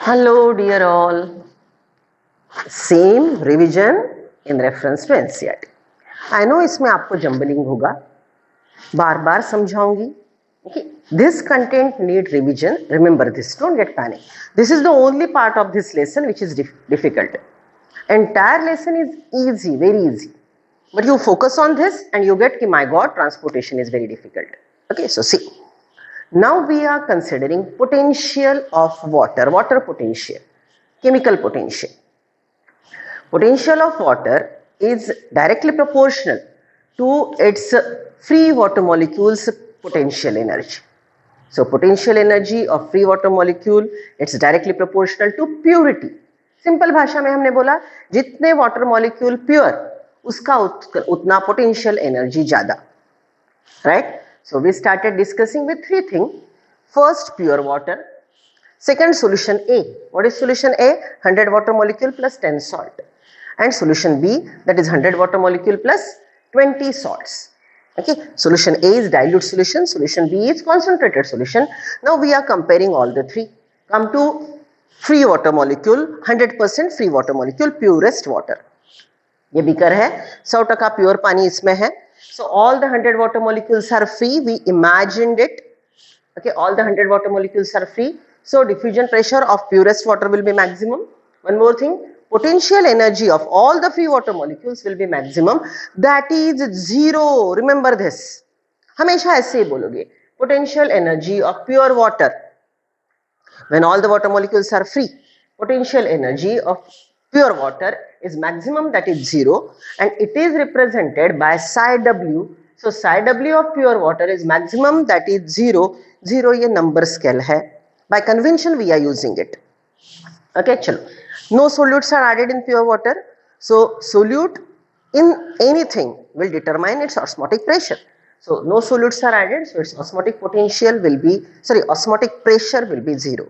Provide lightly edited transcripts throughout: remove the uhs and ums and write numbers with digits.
Hello dear all, same revision in reference to NCERT. I know इसमें आपको jumbling होगा, बार बार समझाऊंगी. Okay, this content need revision. Remember this, don't get panic. This is the only part of this lesson which is difficult. Entire lesson is easy, very easy. But you focus on this and you get कि my God, transportation is very difficult. Okay, so see. Now we are considering potential of water potential, chemical potential. Potential of water is directly proportional to its free water molecules potential energy. So potential energy of free water molecule, it's directly proportional to purity. Simple भाषा में हमने बोला जितने water molecule pure उसका उतना potential energy ज्यादा. Right? So we started discussing with three things. First, pure water. Second, solution A. What is solution A? 100 water molecule plus 10 salt. And solution B, that is 100 water molecule plus 20 salts. Okay. Solution A is dilute solution. Solution B is concentrated solution. Now we are comparing all the three. Come to free water molecule, 100% free water molecule, purest water. ये beaker है, 100% pure पानी इसमें है. So all the 100 water molecules are free. We imagined it. Okay, all the 100 water molecules are free. So diffusion pressure of purest water will be maximum. One more thing, potential energy of all the free water molecules will be maximum. That is zero. Remember this. हमेशा ऐसे ही बोलोगे. Potential energy of pure water. When all the water molecules are free, potential energy of pure water is maximum, that is zero, and it is represented by psi W. So psi W of pure water is maximum, that is zero. Zero ये number scale है. By convention we are using it. Okay, चलो. No solutes are added in pure water. So solute in anything will determine its osmotic pressure. So no solutes are added, so its osmotic potential will be, osmotic pressure will be zero.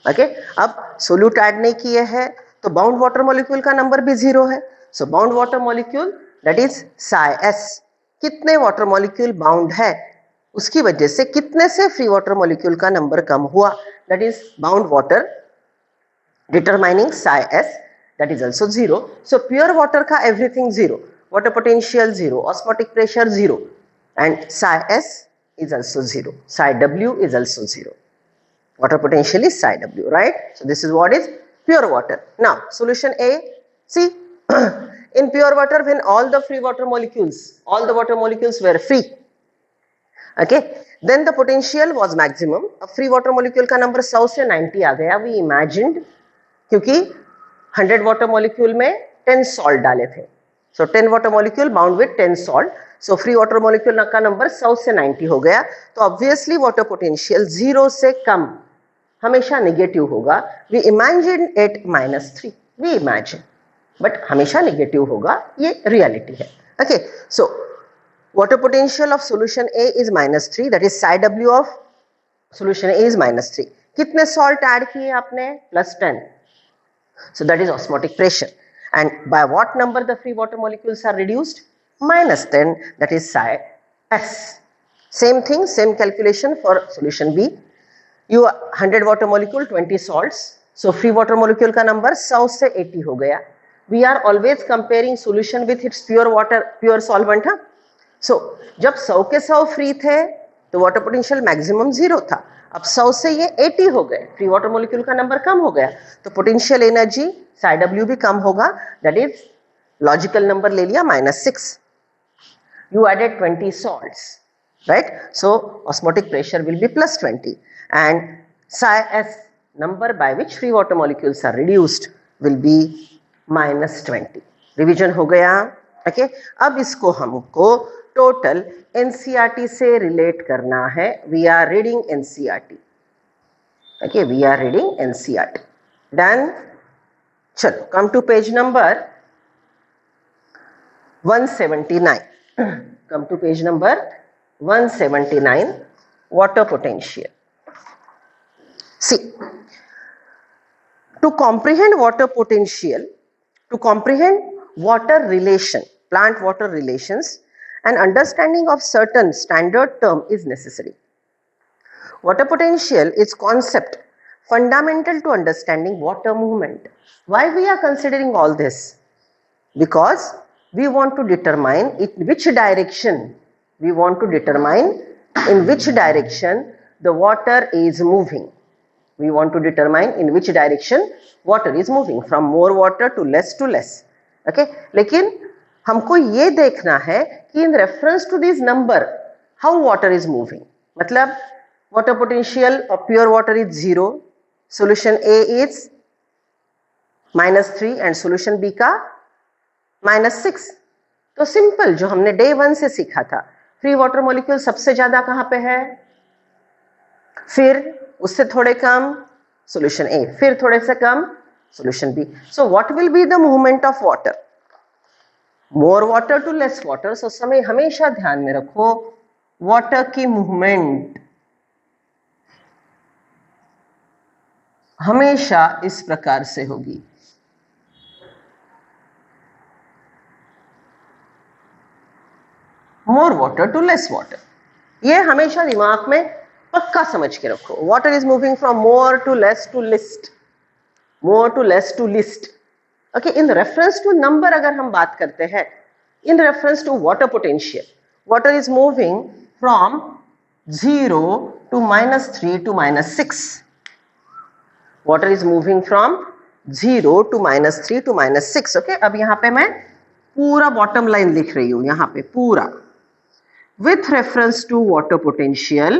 Okay, अब solute add नहीं किए है तो bound water molecule का number भी zero है. So bound water molecule, that is psi S. कितने water molecule bound है उसकी वजह से कितने से free water molecule का number कम हुआ, that is bound water determining psi S, that is also zero. So pure water का everything zero, water potential zero, osmotic pressure zero, and psi S is also zero, psi W is also zero. Water potential is psi W, right? So this is what is pure water. Now solution A, see in pure water when all the free water molecules, all the water molecules were free, okay, then the potential was maximum. अब free water molecule का number 100 से 90 आ गया. We imagined क्योंकि 100 water molecule में 10 salt डाले थे. So 10 water molecule bound with 10 salt. So free water molecule का number 100 से 90 हो गया. तो obviously water potential 0 से कम हमेशा नेगेटिव होगा. We imagine it -3. We imagine, but हमेशा नेगेटिव होगा. ये रियलिटी है. Okay, so water potential of solution A is -3. That is psi W of solution A is -3. कितने salt ऐड किए आपने? +10. So that is osmotic pressure. And by what number the free water molecules are reduced? -10. That is psi S. Same thing, same calculation for solution B. You 100 water molecule, 20 salts. So free water molecule का number 100 से 80 हो गया. We are always comparing solution with its pure water, pure solvent. हाँ? So जब 100 के 100 free थे तो water potential maximum 0 था. अब 100 से ये 80 हो गए, फ्री वाटर मॉलिक्यूल का नंबर कम हो गया तो पोटेंशियल एनर्जी psi W भी कम होगा. दैट इज लॉजिकल नंबर ले लिया -6. You added 20 salts, right? So osmotic pressure will be +20 and psi S number by which free water molecules are reduced will be -20. Revision हो गया. Okay? अब इसको हमको total NCERT से रिलेट करना है. We are reading NCERT. Okay, we are reading NCERT. Done. चलो, come to page number 179. Come to page number 179. Water potential. See, to comprehend water potential, to comprehend water relation, plant water relations, an understanding of certain standard term is necessary. Water potential is concept fundamental to understanding water movement. Why we are considering all this? Because we want to determine in which direction the water is moving. We want to determine in which direction water is moving, from more water to less. Okay, लेकिन हमको ये देखना है कि in reference to this number how water is moving. मतलब water potential of pure water is 0, solution A is -3 and solution B का -6. तो simple जो हमने डे 1 से सीखा था, फ्री वाटर मॉलिक्यूल सबसे ज्यादा कहां पे है, फिर उससे थोड़े कम सॉल्यूशन ए, फिर थोड़े से कम solution B. So what will be the movement of water, more water to less water. So समय हमेशा ध्यान में रखो वाटर की मूवमेंट हमेशा इस प्रकार से होगी. More water to less water, ये हमेशा दिमाग में पक्का समझ के रखो. Water is moving from more to less to least, more to less to least. Okay, in reference to number अगर हम बात करते हैं, in reference to water potential, water is moving from 0 to -3 to -6. Water is moving from 0 to -3 to -6. Okay, अब यहां पे मैं पूरा बॉटम लाइन लिख रही हूं, यहां पे पूरा with reference to water potential.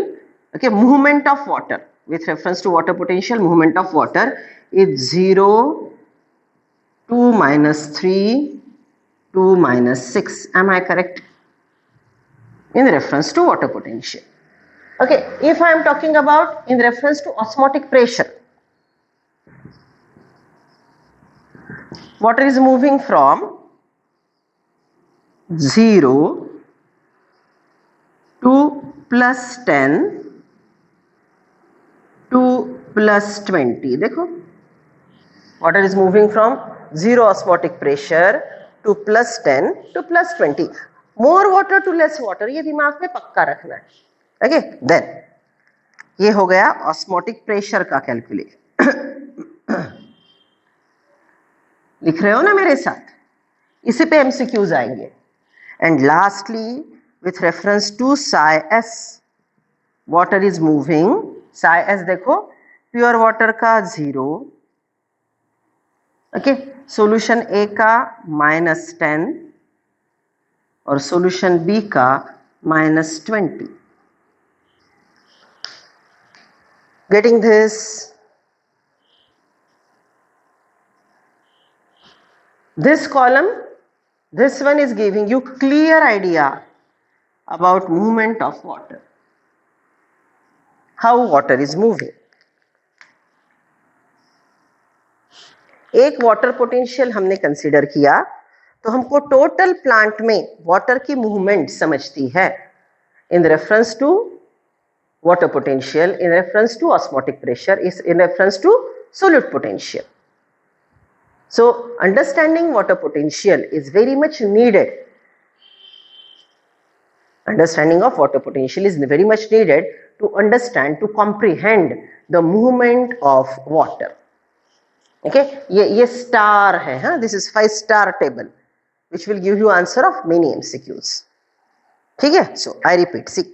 Okay, movement of water with reference to water potential, movement of water is 0 to -3 to -6. Am I correct? In reference to water potential. Okay, if I am talking about in reference to osmotic pressure, water is moving from 0 to +10 to +20. देखो, water is moving from 0 osmotic pressure to +10 to +20. more water to less water, ये दिमाग में पक्का रखना है. Okay, then ये हो गया ऑस्मोटिक प्रेशर का कैलकुलेशन. लिख रहे हो ना मेरे साथ, इसी पे एमसीक्यूज आएंगे. And lastly with reference to psi s, water is moving, psi s देखो, प्योर वाटर का 0, ओके, सॉल्यूशन ए का -10 और सॉल्यूशन बी का -20. Getting this? This column, this one is giving you clear idea about movement of water, how water is moving. एक water potential हमने consider किया तो हमको टोटल प्लांट में वाटर की मूवमेंट समझती है in reference to water potential, in reference to osmotic pressure, is in reference to solute potential. So understanding water potential is very much needed. Understanding of water potential is very much needed to understand, to comprehend the movement of water. Okay, ये star है, हाँ, this is 5-star table which will give you answer of many MCQs. ठीक है? So I repeat, see,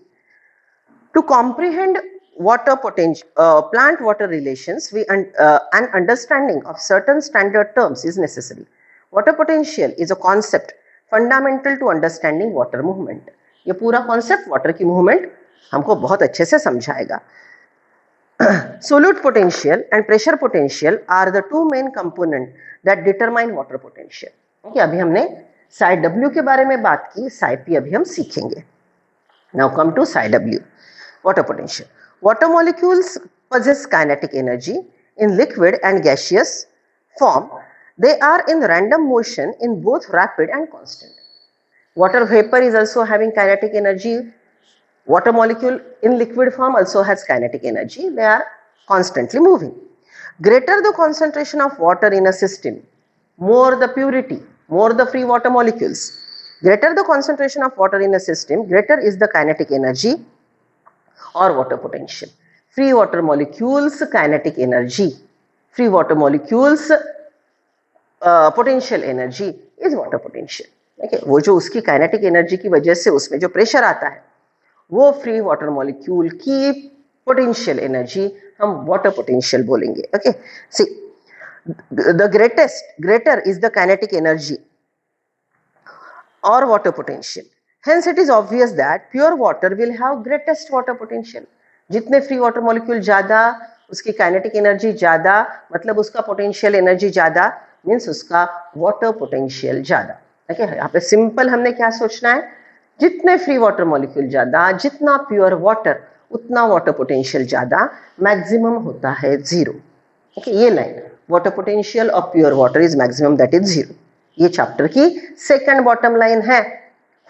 to comprehend water potential, plant water relations, an understanding of certain standard terms is necessary. Water potential is a concept fundamental to understanding water movement. ये पूरा concept water की movement हमको बहुत अच्छे से समझाएगा. Solute potential and pressure potential are the two main component that determine water potential. Okay, अभी हमने psi W के बारे में बात की, psi P अभी हम सीखेंगे. Now come to psi W, water potential. Water molecules possess kinetic energy in liquid and gaseous form. They are in random motion in both rapid and constant. Water vapor is also having kinetic energy. Water molecule in liquid form also has kinetic energy. They are constantly moving. Greater the concentration of water in a system, more the purity, more the free water molecules. Greater the concentration of water in a system, greater is the kinetic energy or water potential. free water molecules kinetic energy, free water molecules potential energy is water potential. ठीक है, वो जो उसकी kinetic energy की वजह से उसमें जो प्रेशर आता है वो फ्री वाटर मॉलिक्यूल की पोटेंशियल एनर्जी हम वाटर पोटेंशियल बोलेंगे. Okay, see the greater is the kinetic energy or water potential. Hence it is obvious that pure water will have greatest water potential. जितने free water molecule ज्यादा, उसकी kinetic energy ज्यादा, मतलब उसका potential energy ज्यादा, means उसका water potential ज्यादा. Okay, यहाँ पे सिंपल हमने क्या सोचना है, जितने फ्री वाटर मॉलिक्यूल ज्यादा, जितना प्योर वाटर उतना वाटर पोटेंशियल ज्यादा, मैक्सिमम होता है 0. ओके, ये line water potential of pure water is maximum that is 0. ये चैप्टर की सेकंड बॉटम लाइन है.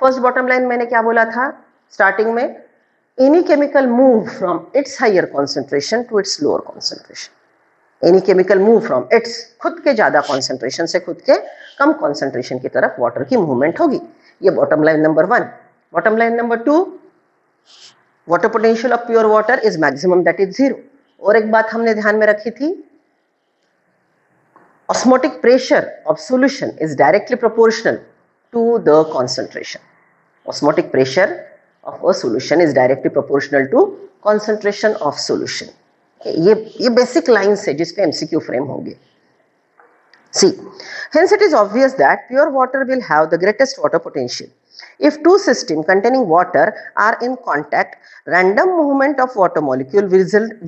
फर्स्ट बॉटम लाइन मैंने क्या बोला था स्टार्टिंग में, any chemical move from its higher concentration to its lower concentration. Any chemical move from its, खुद के ज्यादा कॉन्सेंट्रेशन से खुद के कम कॉन्सेंट्रेशन की तरफ वाटर की मूवमेंट होगी. ये bottom line number 1. Bottom line number 2, water potential of pure water is maximum that is 0. और एक बात हमने ध्यान में रखी थी, osmotic pressure of solution is directly proportional to the concentration. Osmotic pressure of a solution is directly proportional to concentration of solution. ये basic lines है जिस पे MCQ frame होंगे. See, hence it is obvious that pure water will have the greatest water potential. If two systems containing water are in contact, random movement of water molecule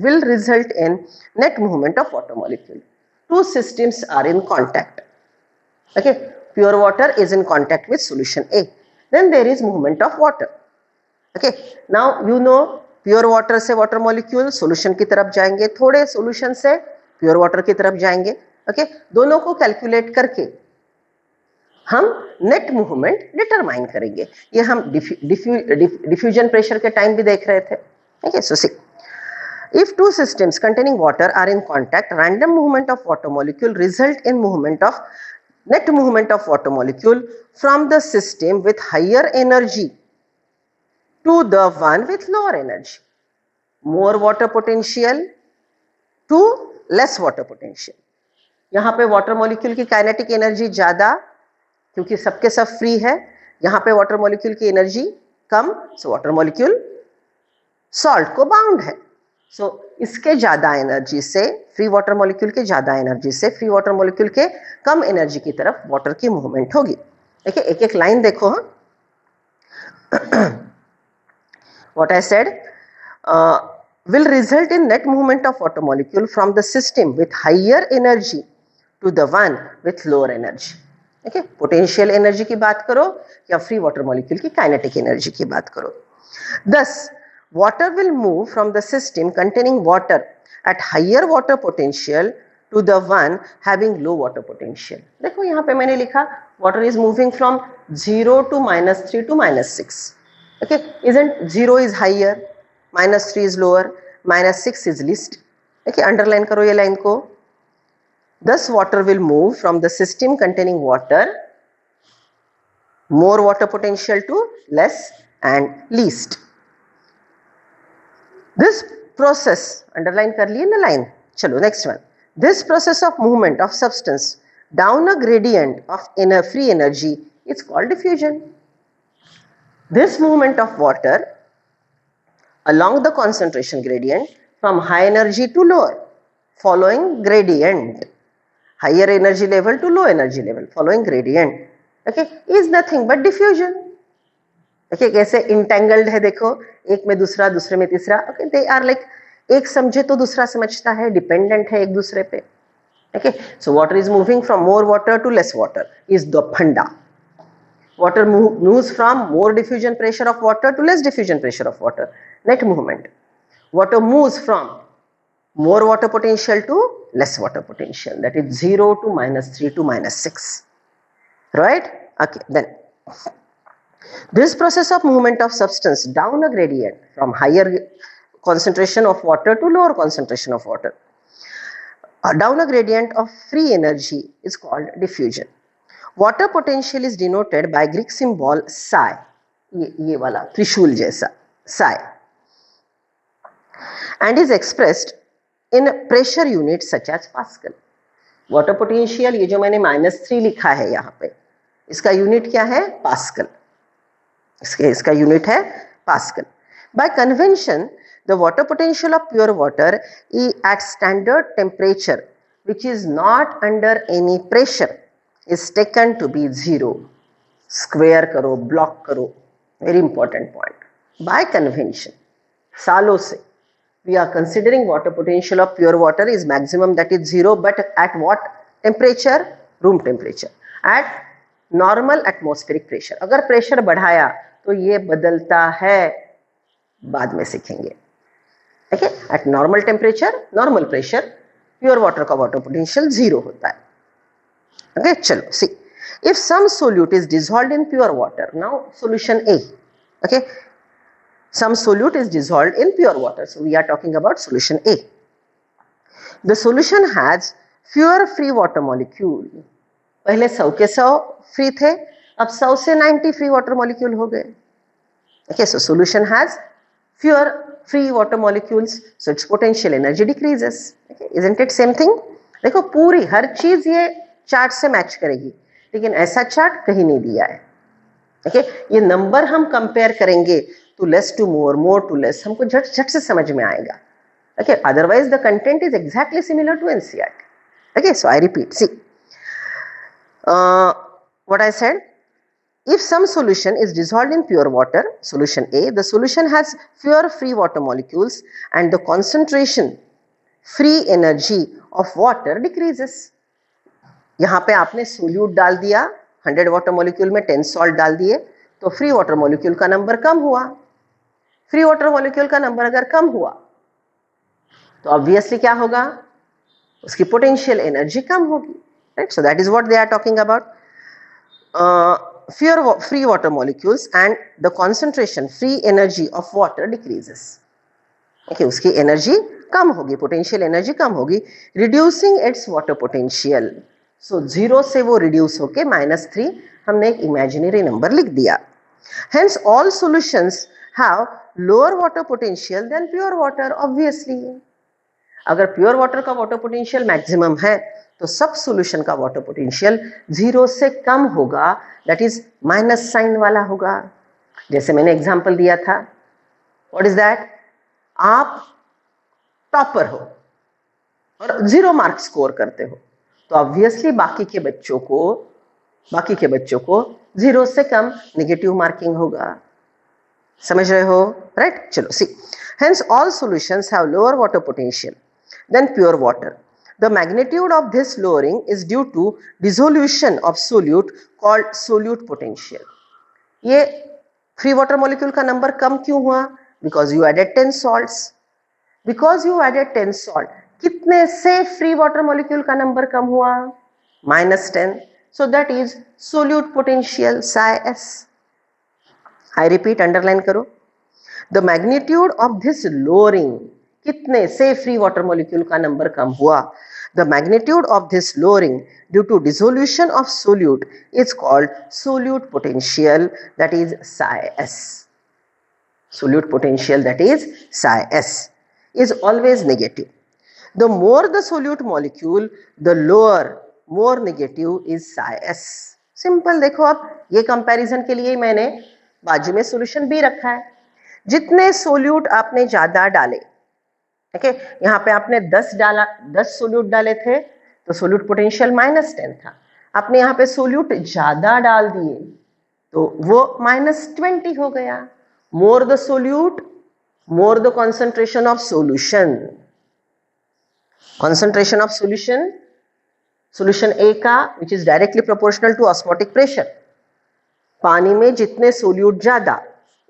will result in net movement of water molecule. Two systems are in contact. Okay, pure water is in contact with solution A. Then there is movement of water. Okay, now you know pure water से water molecule solution की तरफ जाएंगे, थोड़े solution से pure water की तरफ जाएंगे. Okay, दोनों को calculate करके हम net movement determine करेंगे. ये हम diffusion pressure के time भी देख रहे थे. Okay, so see. If two systems containing water are in contact, random movement of water molecule result in net movement of water molecule from the system with higher energy to the one with lower energy. More water potential to less water potential. यहाँ पे water molecule की kinetic energy ज्यादा, क्योंकि सबके सब free है. यहाँ पे water molecule की energy कम, so water molecule salt को bound है. सो इसके ज्यादा एनर्जी से, फ्री वाटर मॉलिक्यूल के ज्यादा एनर्जी से फ्री वाटर मॉलिक्यूल के कम एनर्जी की तरफ वाटर की मूवमेंट होगी. देखिए एक एक लाइन देखो. What I said, will result in net movement of water molecule from the system with higher energy to the one with lower energy. Okay, potential energy की बात करो या फ्री वाटर मॉलिक्यूल की काइनेटिक एनर्जी की बात करो. Thus water will move from the system containing water at higher water potential to the one having low water potential. देखो यहाँ पे मैंने लिखा water is moving from 0 to -3 to -6. Okay, isn't 0 is higher, -3 is lower, -6 is least. Okay, underline करो ये line को. Thus water will move from the system containing water, more water potential to less and least. This process, underline कर लिए ना line. चलो next one. This process of movement of substance down a gradient of free energy is called diffusion. This movement of water along the concentration gradient from high energy to lower, following gradient, higher energy level to low energy level, following gradient, okay, is nothing but diffusion. Okay, कैसे entangled है देखो, एक में दूसरा, दूसरे में तीसरा. Okay, they are like, एक समझे तो दूसरा समझता है, डिपेंडेंट है एक दूसरे पे. Okay, so water is moving from more water to less water is the funda. Water moves from more diffusion pressure of water to less diffusion pressure of water, net movement. Water moves from more water potential to less water potential, that is 0 to -3 to -6. Right? Okay, then this process of movement of substance down a gradient from higher concentration of water to lower concentration of water, down a gradient of free energy is called diffusion. Water potential is denoted by Greek symbol psi, ये वाला त्रिशूल जैसा psi. and is expressed in pressure units such as Pascal. Water potential, ये जो मैंने -3 लिखा है यहाँ पे, इसका यूनिट क्या है? पास्कल. इसका यूनिट है pascal. By convention, the water potential of pure water at standard temperature, which is not under any pressure, is taken to be 0. Square करो, block करो, very important point. By convention, सालों से, we are considering water potential of pure water is maximum, that is 0, but at what temperature? Room temperature. At normal atmospheric pressure. अगर pressure बढ़ाया तो ये बदलता है, बाद में सीखेंगे. Okay, at normal temperature, normal pressure, pure water का वाटर पोटेंशियल 0 होता है. ओके, चलो see. If some solute is dissolved in pure water, now solution A. Okay, some solute is dissolved in pure water, so we are talking about solution A. The solution has fewer free water molecule. पहले 100 के 100 free थे, अब 100 से 90 free water molecule हो गए. Okay, so solution has fewer free water molecules, so its potential energy decreases. Okay, isn't it same thing? देखो पूरी हर चीज ये चार्ट से मैच करेगी, लेकिन ऐसा चार्ट कहीं नहीं दिया है. ओके, ये नंबर हम कंपेयर करेंगे to less to more, more to less, हमको झट से समझ में आएगा. Okay, otherwise the content is exactly similar to NCERT. Okay, so I repeat, see what I said. If some solution is dissolved in pure water, solution A, the solution has fewer free water molecules and the concentration, free energy of water decreases. यहाँ पे आपने solute डाल दिया, 100 water molecule में 10 salt डाल दिए, तो free water molecule का नंबर कम हुआ. फ्री वाटर मॉलिक्यूल का नंबर अगर कम हुआ तो ऑब्वियसली क्या होगा? उसकी पोटेंशियल एनर्जी कम होगी. Right, so that is what they are talking about. Fewer free water molecules and the concentration, free energy of water decreases. Okay, उसकी एनर्जी कम होगी, पोटेंशियल एनर्जी कम होगी, reducing its water potential. So 0 से वो reduce होके -3, हमने एक imaginary number लिख दिया. Hence all solutions have lower water potential than pure water, obviously. अगर प्योर वाटर का वाटर पोटेंशियल मैक्सिमम है तो सब सॉल्यूशन का वाटर पोटेंशियल 0 से कम होगा, दैट इज माइनस साइन वाला होगा. जैसे मैंने एग्जांपल दिया था, व्हाट इज दैट? आप टॉपर हो और 0 मार्क्स स्कोर करते हो, तो ऑब्वियसली बाकी के बच्चों को 0 से कम नेगेटिव मार्किंग होगा. समझ रहे हो? राइट, चलो सी. Hence all solutions have lower water potential than pure water. The magnitude of this lowering is due to dissolution of solute called solute potential. ये free water molecule का नंबर कम क्यों हुआ? Because you added 10 salts. Because you added 10 salt, कितने से free water molecule का number कम हुआ? -10. So that is solute potential psi s. I repeat, underline करो. The magnitude of this lowering, कितने से free water molecule का नंबर कम हुआ? The magnitude of this lowering due to dissolution of solute is called solute potential, that is psi s. Solute potential, that is psi s, is always negative. The more the solute molecule, the lower, more negative is psi s. Simple. देखो अब ये comparison के लिए मैंने बाजू में solution B रखा है. जितने सोल्यूट आपने ज्यादा डाले, ओके, यहाँ पे आपने 10 सोल्यूट डाले थे तो सोल्यूट पोटेंशियल -10 था. आपने यहाँ पे सोल्यूट ज्यादा डाल दिए तो वो -20 हो गया. More the solute, more the concentration of solution. Concentration of solution, solution A का which is directly proportional to osmotic pressure. पानी में जितने सोल्यूट ज्यादा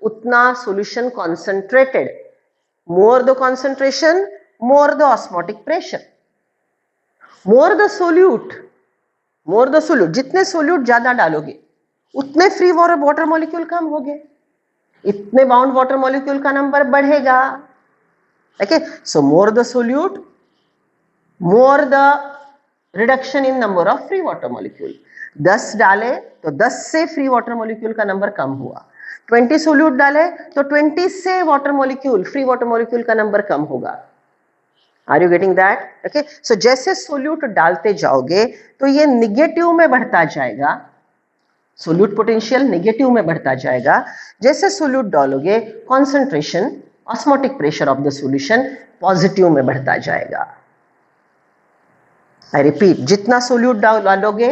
उतना solution concentrated. More the concentration, more the osmotic pressure. More the solute, जितने solute ज्यादा डालोगे उतने फ्री वाटर मॉलिक्यूल कम हो गए, इतने बाउंड वाटर मॉलिक्यूल का नंबर बढ़ेगा. Okay, so more the solute, more the reduction in number of free water molecule. 10 डाले तो 10 से फ्री वाटर मॉलिक्यूल का नंबर कम हुआ. 20 सोल्यूट डाले तो 20 से water molecule, free water molecule का नंबर कम होगा। Are you getting that? Okay, so जैसे सोल्यूट डालते जाओगे तो ये निगेटिव में बढ़ता जाएगा, सोल्यूट पोटेंशियल निगेटिव में बढ़ता जाएगा। जैसे सोल्यूट डालोगे concentration, osmotic pressure of the solution positive में बढ़ता जाएगा। आई रिपीट, जितना सोल्यूट डालोगे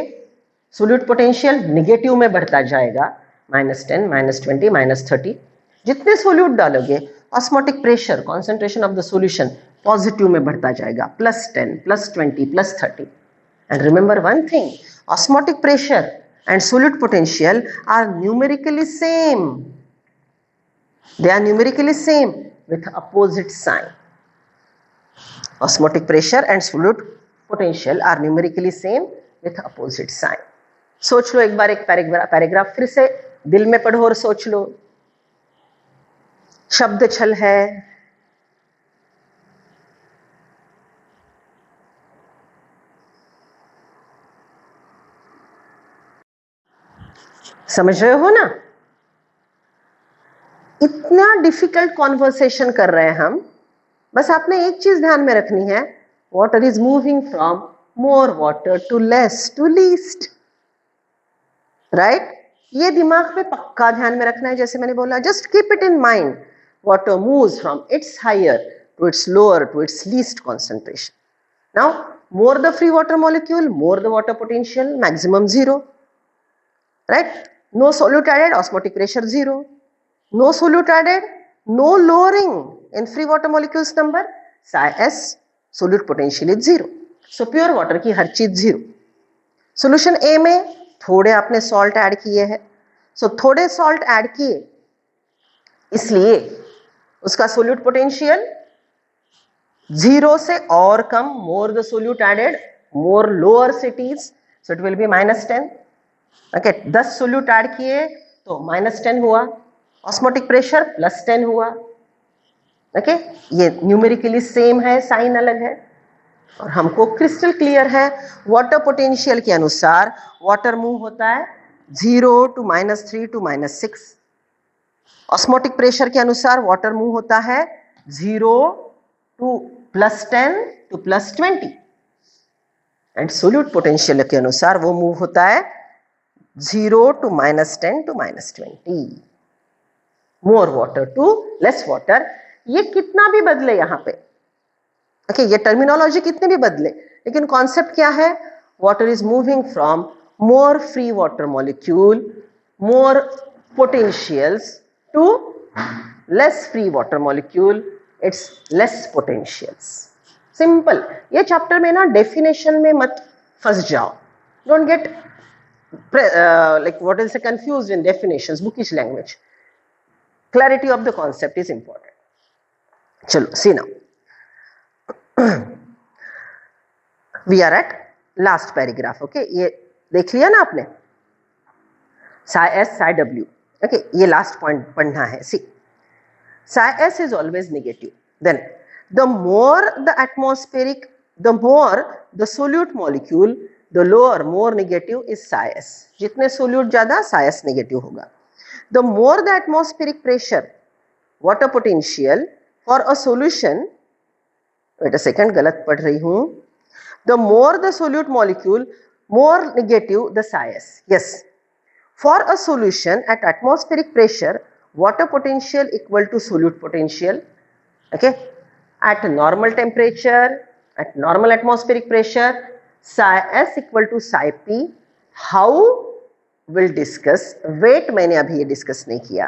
सोल्यूट पोटेंशियल निगेटिव में बढ़ता जाएगा, -10, -20, -30। जितने सोल्यूट डालोगे osmotic pressure, concentration of the solution positive में बढ़ता जाएगा, +10, +20, +30। And remember one thing, osmotic pressure and solute potential are numerically same. They are numerically same with opposite sign. Osmotic pressure and solute potential are numerically same with opposite sign. सोच लो एक बार, एक paragraph फिर से दिल में पढ़ो और सोच लो। शब्द छल है, समझ रहे हो ना? इतना डिफिकल्ट कॉन्वर्सेशन कर रहे हैं हम, बस आपने एक चीज ध्यान में रखनी है, water is moving from more water to less to least, right? ये दिमाग में पक्का ध्यान में रखना है। जैसे मैंने बोला, just keep it in mind, water moves from its higher to its lower to its least concentration. Now more the free water molecule, more the water potential, maximum 0, right? No solute added, osmotic pressure 0. No solute added, no lowering in free water molecules number, psi s, solute potential is 0. So pure water की हर चीज 0. Solution A में थोड़े आपने salt add किए हैं, so थोड़े salt add किए इसलिए उसका solute potential 0 से और कम, more the solute added, more lower it is, so it will be -10. Okay, 10 solute add किए तो -10 हुआ, ऑस्मोटिक प्रेशर +10 हुआ। ओके, ये न्यूमेरिकली सेम है, साइन अलग है, और हमको क्रिस्टल क्लियर है वाटर पोटेंशियल के अनुसार वाटर मूव होता है 0 to -3 to -6। ऑस्मोटिक प्रेशर के अनुसार वाटर मूव होता है 0 to +10 to +20, and solute potential के अनुसार वो मूव होता है 0 to -10 to -20, more water to less water. ये कितना भी बदले यहाँ पे, ओके, ये टर्मिनोलॉजी कितने भी बदले, लेकिन कॉन्सेप्ट क्या है? Water is moving from more free water molecule, more potentials to less free water molecule, it's less potentials. Simple. ये चैप्टर में ना डेफिनेशन में मत फंस जाओ, don't get like what is confused in definitions, bookish language. Clarity of the concept is important. Chalo, see now. We are at last paragraph. Okay, ये देख लिया ना आपने, psi s psi w. Okay, ये last point पढ़ना है. See, psi s is always negative. Then the more the atmospheric, the more the solute molecule, the lower, more negative is psi s. जितने solute ज्यादा psi s negative होगा. The more the atmospheric pressure, water potential for a solution, wait a second, गलत पढ़ रही हूँ. The more the solute molecule, more negative the psi s. Yes, for a solution at atmospheric pressure, water potential equal to solute potential. Okay, at normal temperature, at normal atmospheric pressure, psi s equal to psi p. How will discuss, weight मैंने अभी ये discuss नहीं किया,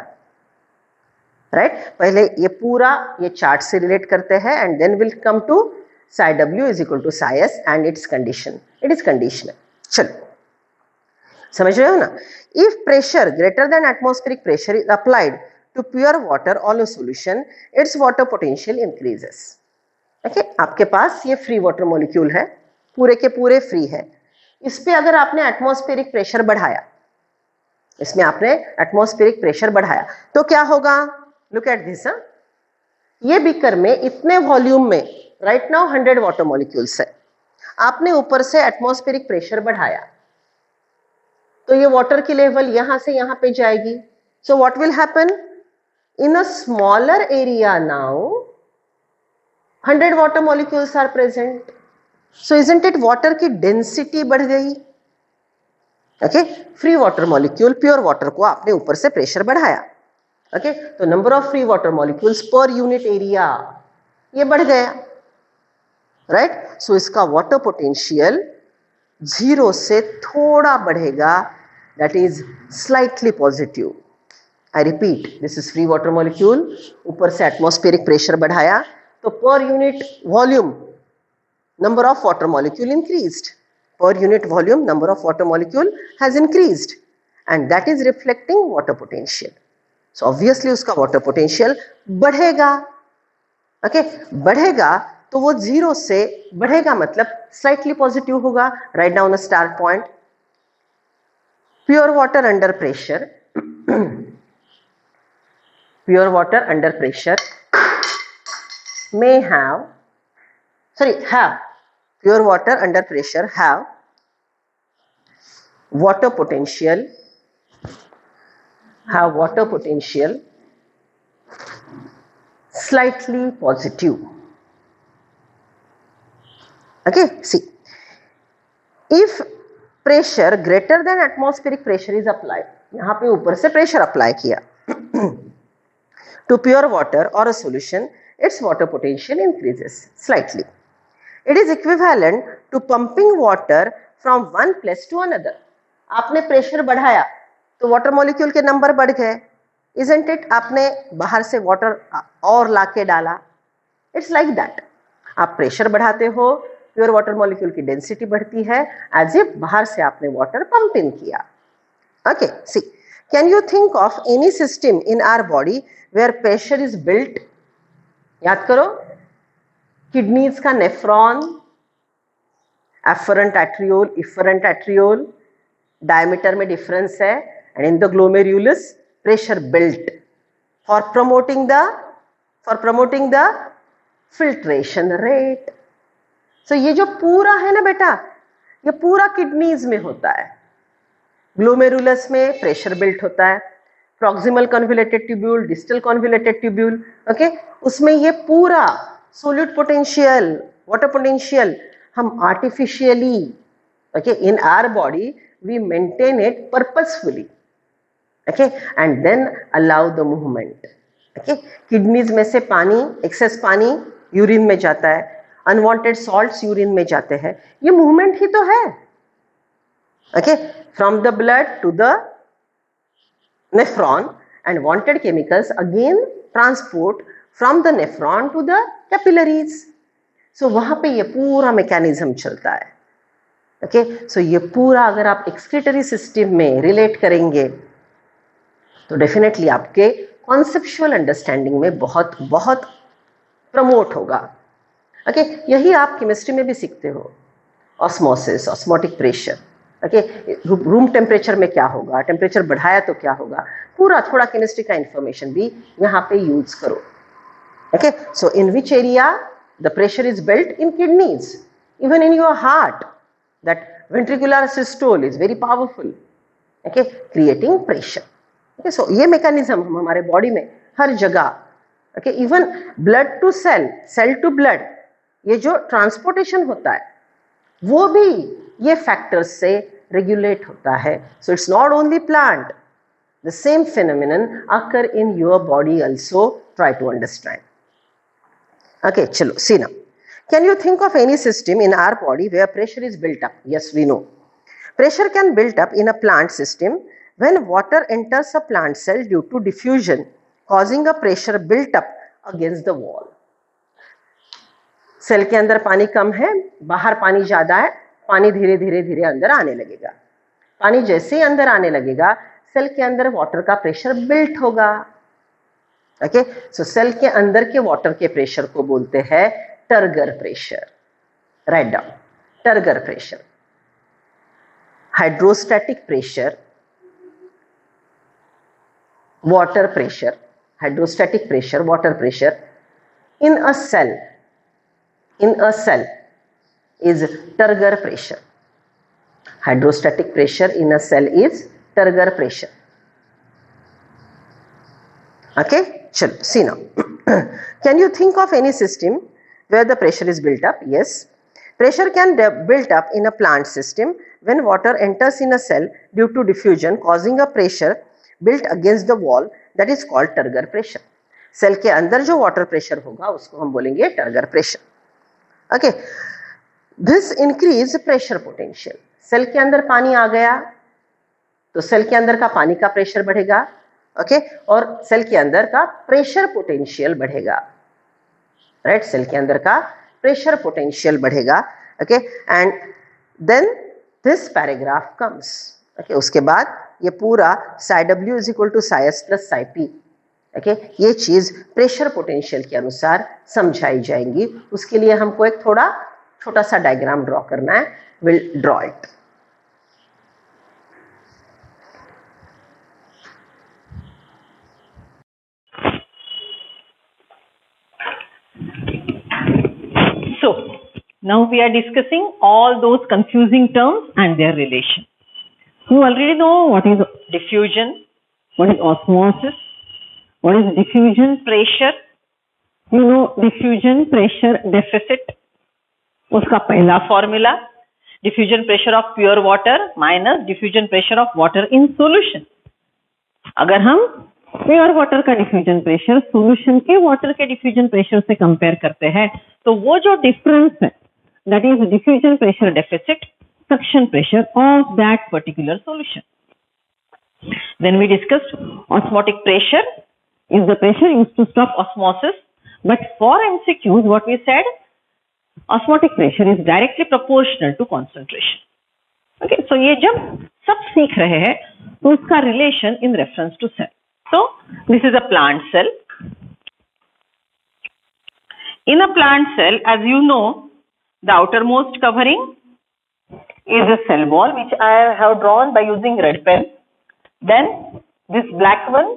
right? पहले ये पूरा ये chart से रिलेट करते हैं and then will come to psi w is equal to psi s and its condition. It is conditional. चलो, समझ रहे हो ना? If pressure greater than atmospheric pressure is applied to pure water or a solution, its water potential increases. Okay, आपके पास ये free water molecule है, पूरे के पूरे फ्री है, इस पे अगर आपने एटमॉस्फेरिक प्रेशर बढ़ाया, इसमें आपने एटमॉस्फेरिक प्रेशर बढ़ाया तो क्या होगा? Look at this. ये बीकर में इतने वॉल्यूम में राइट नाउ 100 वाटर मॉलिक्यूल्स है, आपने ऊपर से एटमॉस्फेरिक प्रेशर बढ़ाया तो ये वाटर की लेवल यहां से यहां पे जाएगी, So what will happen? In a smaller area now, 100 water molecules are present. So isn't it water की density बढ़ गई? Okay, free water molecule, pure water को आपने ऊपर से pressure बढ़ाया. Okay, तो number of free water molecules per unit area ये बढ़ गया. Right? So इसका water potential 0 से थोड़ा बढ़ेगा, that is slightly positive. I repeat, this is free water molecule, ऊपर से atmospheric pressure बढ़ाया, तो per unit volume number of water molecule increased. Per unit volume number of water molecule has increased, and that is reflecting water potential. So obviously उसका water potential बढ़ेगा. Okay, बढ़ेगा तो वो 0 से बढ़ेगा मतलब slightly positive होगा. Write down a start point. Pure water under pressure pure water under pressure may have pure water under pressure have water potential slightly positive. Okay, see, if pressure greater than atmospheric pressure is applied, यहाँ पे ऊपर से pressure apply किया to pure water or a solution, its water potential increases slightly. It is equivalent to pumping water from one place to another. आपने pressure बढ़ाया तो water molecule के number बढ़ गए, isn't it? आपने बाहर से water और लाके डाला. It's like that. आप pressure बढ़ाते हो, pure water molecule की density बढ़ती है, as if बाहर से आपने water pump in किया. Okay, see, can you think of any system in our body where pressure is built? याद करो, kidneys का nephron, afferent arteriole, efferent arteriole, diameter में difference है, and in the glomerulus pressure built for promoting the filtration rate. So ये जो पूरा है ना बेटा, ये पूरा kidneys में होता है. Glomerulus में pressure built होता है, proximal convoluted tubule, distal convoluted tubule, okay, उसमें ये पूरा solute potential, water potential हम artificially, okay, in our body we maintain it purposefully, okay, and then allow the movement. Okay, kidneys में से पानी, excess पानी urine में जाता है, unwanted salts urine में जाते हैं, ये movement ही तो है. Okay, from the blood to the nephron, and wanted chemicals again transport from the nephron to the capillaries. So वहां पे ये पूरा mechanism चलता है. Okay, so ये पूरा अगर आप excretory system में relate करेंगे तो definitely आपके conceptual understanding में बहुत बहुत promote होगा. Okay, यही आप chemistry में भी सीखते हो. Osmosis, osmotic pressure. Okay, room temperature में क्या होगा, टेम्परेचर बढ़ाया तो क्या होगा, पूरा थोड़ा केमिस्ट्री का इंफॉर्मेशन भी यहाँ पे यूज करो. Okay, so in which area the pressure is built? In kidneys, even in your heart, that ventricular systole is very powerful, okay, creating pressure. Okay, so ये mechanism हम हमारे body में हर जगह, okay, even blood to cell, cell to blood, ये जो transportation होता है वो भी ये factors से regulate होता है. So it's not only plant, the same phenomenon occur in your body also. Try to understand. Okay, chalo, see now. Can you think of any system in our body where pressure is built up? Yes, we know. Pressure can build up in a plant system when water enters a plant cell due to diffusion, causing a pressure built up against the wall. Cell के अंदर पानी कम है, बाहर पानी ज्यादा है, पानी धीरे धीरे धीरे अंदर आने लगेगा. पानी जैसे ही अंदर आने लगेगा, सेल के अंदर वाटर का प्रेशर बिल्ट होगा. ओके, सो सेल के अंदर के वाटर के प्रेशर को बोलते हैं turgor pressure. Write down, turgor pressure. Hydrostatic pressure, water pressure, hydrostatic pressure, water pressure in a cell is turgor pressure. Hydrostatic pressure in a cell is turgor pressure. Okay, chalo, see now. Can you think of any system where the pressure is built up? Yes. Pressure can built up in a plant system when water enters in a cell due to diffusion causing a pressure built against the wall, that is called turgor pressure. Cell के अंदर जो water pressure होगा उसको हम बोलेंगे turgor pressure. Okay, this increase pressure potential. Cell के अंदर पानी आ गया तो सेल के अंदर का पानी का प्रेशर बढ़ेगा. ओके, और सेल के अंदर का प्रेशर पोटेंशियल बढ़ेगा. राइट, सेल के अंदर का प्रेशर पोटेंशियल बढ़ेगा. Okay, and then this paragraph comes. Okay, उसके बाद ये पूरा psi w is equal to psi s plus psi p. Okay, ये चीज प्रेशर पोटेंशियल के अनुसार समझाई जाएंगी. उसके लिए हमको एक थोड़ा छोटा सा डायग्राम ड्रॉ करना है. Will draw it. So, now we are discussing all those confusing terms and their relation. You already know what is diffusion, what is osmosis, what is diffusion pressure. You know diffusion pressure deficit. उसका पहला formula, diffusion pressure of pure water minus diffusion pressure of water in solution. अगर हम pure water का diffusion pressure solution के water के diffusion pressure से compare करते हैं तो वो जो डिफरेंस है that is diffusion pressure deficit suction pressure of that particular solution. Then we discussed osmotic pressure is the pressure used to stop osmosis, but for MCQs what we said osmotic pressure is directly proportional to concentration. Okay, so ये जब सब सीख रहे हैं तो उसका relation in reference to cell. So, this is a plant cell. In a plant cell, as you know, the outermost covering is a cell wall, which I have drawn by using red pen. Then, this black one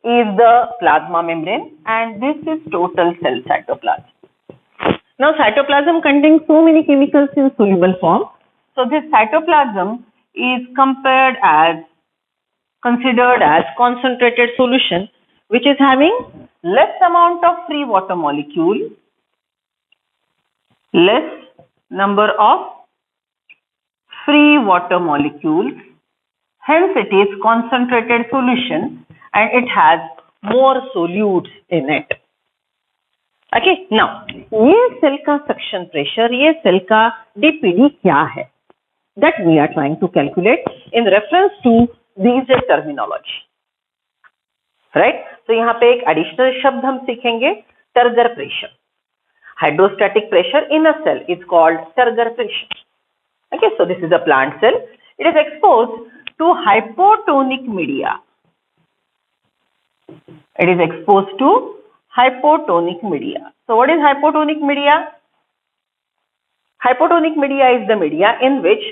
is the plasma membrane, and this is total cell cytoplasm. Now, cytoplasm contains so many chemicals in soluble form. So, this cytoplasm is considered as concentrated solution which is having less amount of free water molecule, less number of free water molecules, hence it is concentrated solution and it has more solutes in it. Okay, now ये cell का suction pressure, ये cell का DPD क्या है, that we are trying to calculate in reference to these terminology. Right? तो यहाँ पे एक additional शब्द हम सीखेंगे, turgor pressure. Hydrostatic pressure in a cell is called turgor pressure. Okay, so this is a plant cell. It is exposed to hypotonic media. It is exposed to hypotonic media. So what is hypotonic media? Hypotonic media is the media in which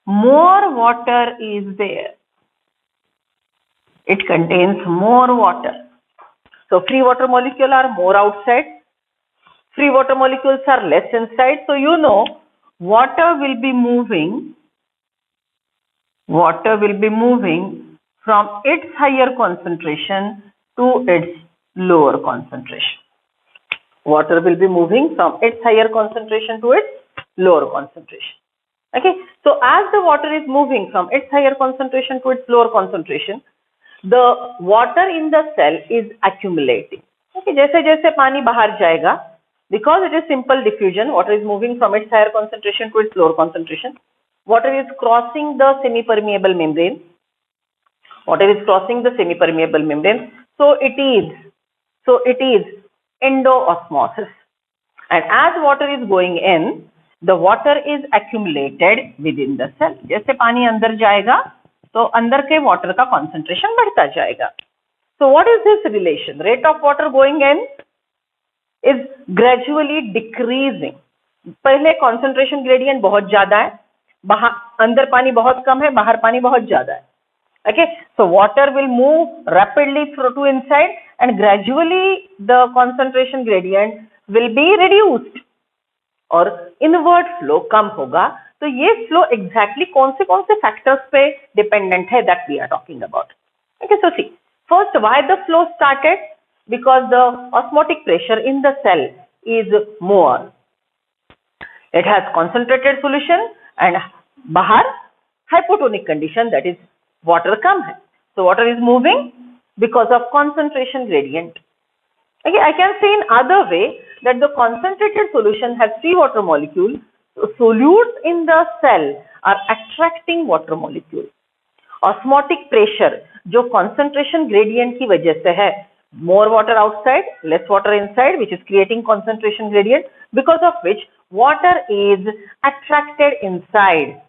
more water is there. It contains more water. So free water molecules are more outside. Free water molecules are less inside. So you know water will be moving from its higher concentration to its lower concentration. Water will be moving from its higher concentration to its lower concentration. Okay. So as the water is moving from its higher concentration to its lower concentration, the water in the cell is accumulating. Okay, जैसे जैसे पानी बाहर जाएगा, because it is simple diffusion, water is moving from its higher concentration to its lower concentration. Water is crossing the semi-permeable membrane. So it is endoosmosis. And as water is going in, the water is accumulated within the cell. जैसे पानी अंदर जाएगा तो अंदर के water का concentration बढ़ता जाएगा. So what is this relation? Rate of water going in is gradually decreasing. पहले concentration gradient बहुत ज्यादा है, बाहर अंदर पानी बहुत कम है, बाहर पानी बहुत ज्यादा है. Okay, so water will move rapidly through to inside and gradually the concentration gradient will be reduced और inward flow कम होगा. तो ये फ्लो एग्जैक्टली कौन से फैक्टर्स पे डिपेंडेंट है, that we are talking about. Okay, so see First, why the flow started? Because the osmotic pressure in the cell is more. It has concentrated solution and bahar hypotonic condition, that is water kam hai. So water is moving because of concentration gradient. Okay, I can say in other way that the concentrated solution has free water molecule. So solutes in the cell are attracting water molecule. Osmotic pressure जो concentration gradient की वजह से है, more water outside, less water inside, which is creating concentration gradient, because of which water is attracted inside.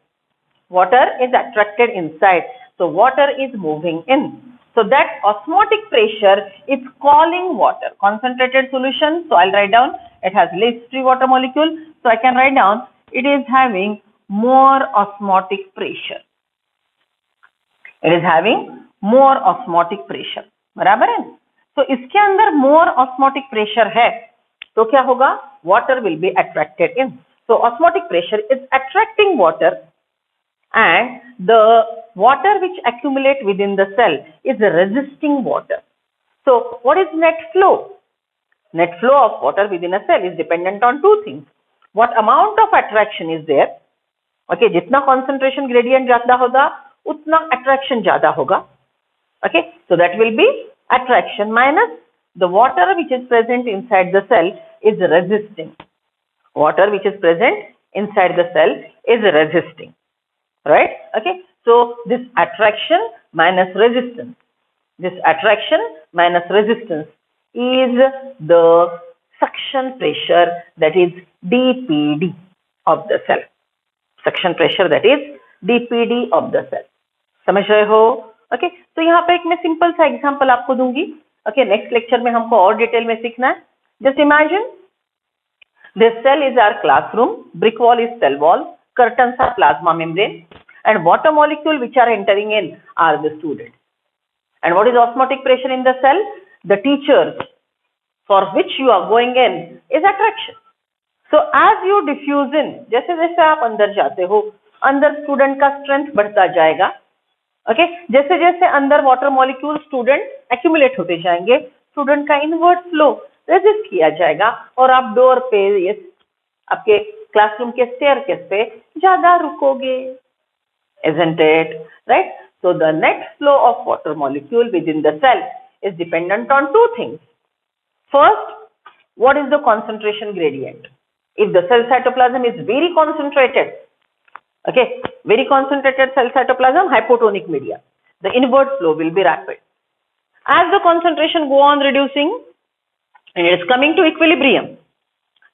Water is attracted inside. So water is moving in. So that osmotic pressure is calling water. Concentrated solution, so I'll write down it has less free water molecule. So I can write down it is having more osmotic pressure. It is having more osmotic pressure. बराबर है? So इसके अंदर more osmotic pressure है, तो क्या होगा? Water will be attracted in. So osmotic pressure is attracting water, and the water which accumulate within the cell is resisting water. So what is net flow? Net flow of water within a cell is dependent on two things. What amount of attraction is there? Okay, जितना concentration gradient ज़्यादा होगा, उतना attraction ज़्यादा होगा. Okay, so that will be attraction minus the water which is present inside the cell is resisting. Water which is present inside the cell is resisting. Right? Okay, so this attraction minus resistance. This attraction minus resistance is the suction pressure, that is dPd of the cell. Suction pressure, that is dPd of the cell. समझ रहे हो? Okay, तो यहाँ पे एक मैं simple सा example आपको दूंगी. Okay, नेक्स्ट लेक्चर में हमको और डिटेल में सीखना है. Just imagine this cell is our classroom, brick wall is cell wall, curtains are plasma membrane, and water molecule which are entering in are the students. And what is osmotic pressure in the cell? The teachers for which you are going in is attraction. So as you diffuse in, जैसे जैसे आप अंदर जाते हो, अंदर student का strength बढ़ता जाएगा. ओके, जैसे जैसे अंदर वाटर मॉलिक्यूल स्टूडेंट एक्यूमुलेट होते जाएंगे, स्टूडेंट का इनवर्ट फ्लो रेजिस्ट किया जाएगा और आप डोर पे, ये आपके क्लासरूम के स्टेयरकेस पे ज्यादा रुकोगे. Isn't it? Right? So the net flow of water molecule within the cell is dependent on two things. First, what is the concentration gradient? If the cell cytoplasm is very concentrated, okay, very concentrated cell cytoplasm, hypotonic media, the inward flow will be rapid. As the concentration go on reducing and it is coming to equilibrium,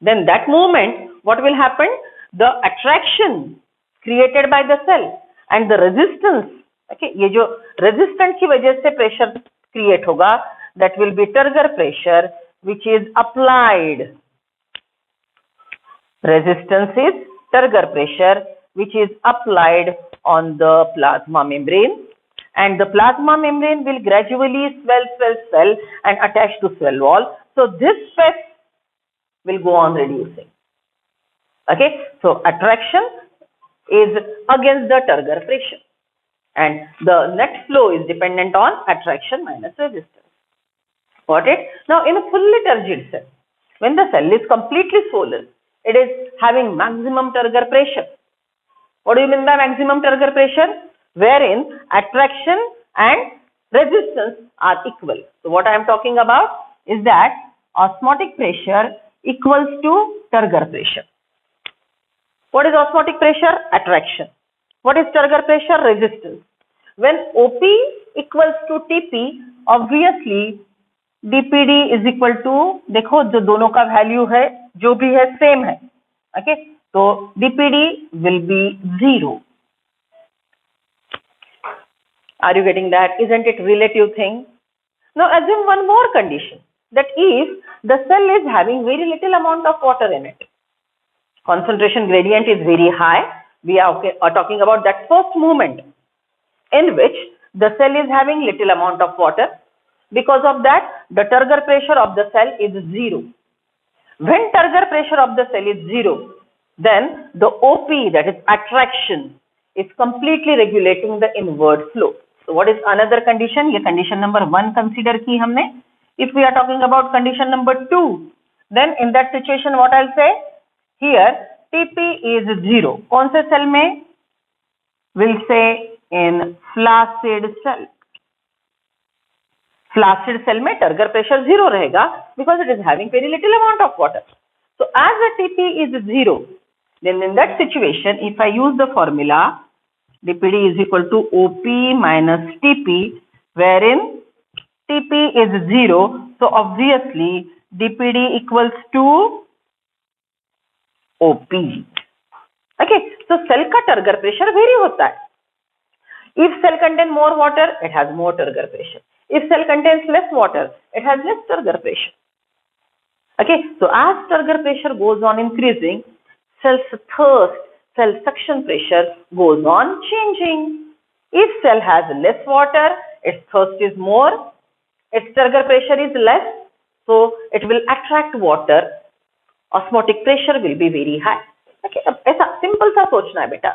then that moment what will happen? The attraction created by the cell and the resistance, okay, ये जो resistance की वजह से pressure create होगा, that will be turgor pressure which is applied. Resistance is turgor pressure which is applied on the plasma membrane, and the plasma membrane will gradually swell and attach to cell wall. So this stress will go on reducing. Okay, so attraction is against the turgor pressure, and the net flow is dependent on attraction minus resistance. Got it? Now in a fully turgid cell, when the cell is completely swollen, it is having maximum turgor pressure. What do you mean by maximum turgor pressure? Wherein attraction and resistance are equal. So what I am talking about is that osmotic pressure equals to turgor pressure. What is osmotic pressure? Attraction. What is turgor pressure? Resistance. When OP equals to TP, obviously dPd is equal to, देखो जो दोनों का value है जो भी है same है. Okay, so dPd will be 0. Are you getting that? Isn't it relative thing? Now assume one more condition, that if the cell is having very little amount of water in it, concentration gradient is very high, we are talking about that first moment in which the cell is having little amount of water. Because of that, the turgor pressure of the cell is 0. When turgor pressure of the cell is 0, then the OP, that is attraction, is completely regulating the inward flow. So what is another condition? ये condition number 1 consider की हमने. If we are talking about condition number 2, then in that situation what I'll say? Here Tp is 0. कौन से cell में? We'll say in flaccid cell. Flaccid cell में turgor pressure 0 रहेगा because it is having very little amount of water. So as the Tp is 0, then in that situation, if I use the formula dPd is equal to OP minus Tp, wherein Tp is 0, so obviously dPd equals to OP. Okay, so cell का turgor pressure vary होता है. If cell contains more water, it has more turgor pressure. If cell contains less water, it has less turgor pressure. Okay, so as turgor pressure goes on increasing, cell's thirst, cell suction pressure goes on changing. If cell has less water, its thirst is more, its turgor pressure is less, so it will attract water, osmotic pressure will be very high. Okay, अब ऐसा simple सा सोचना है बेटा.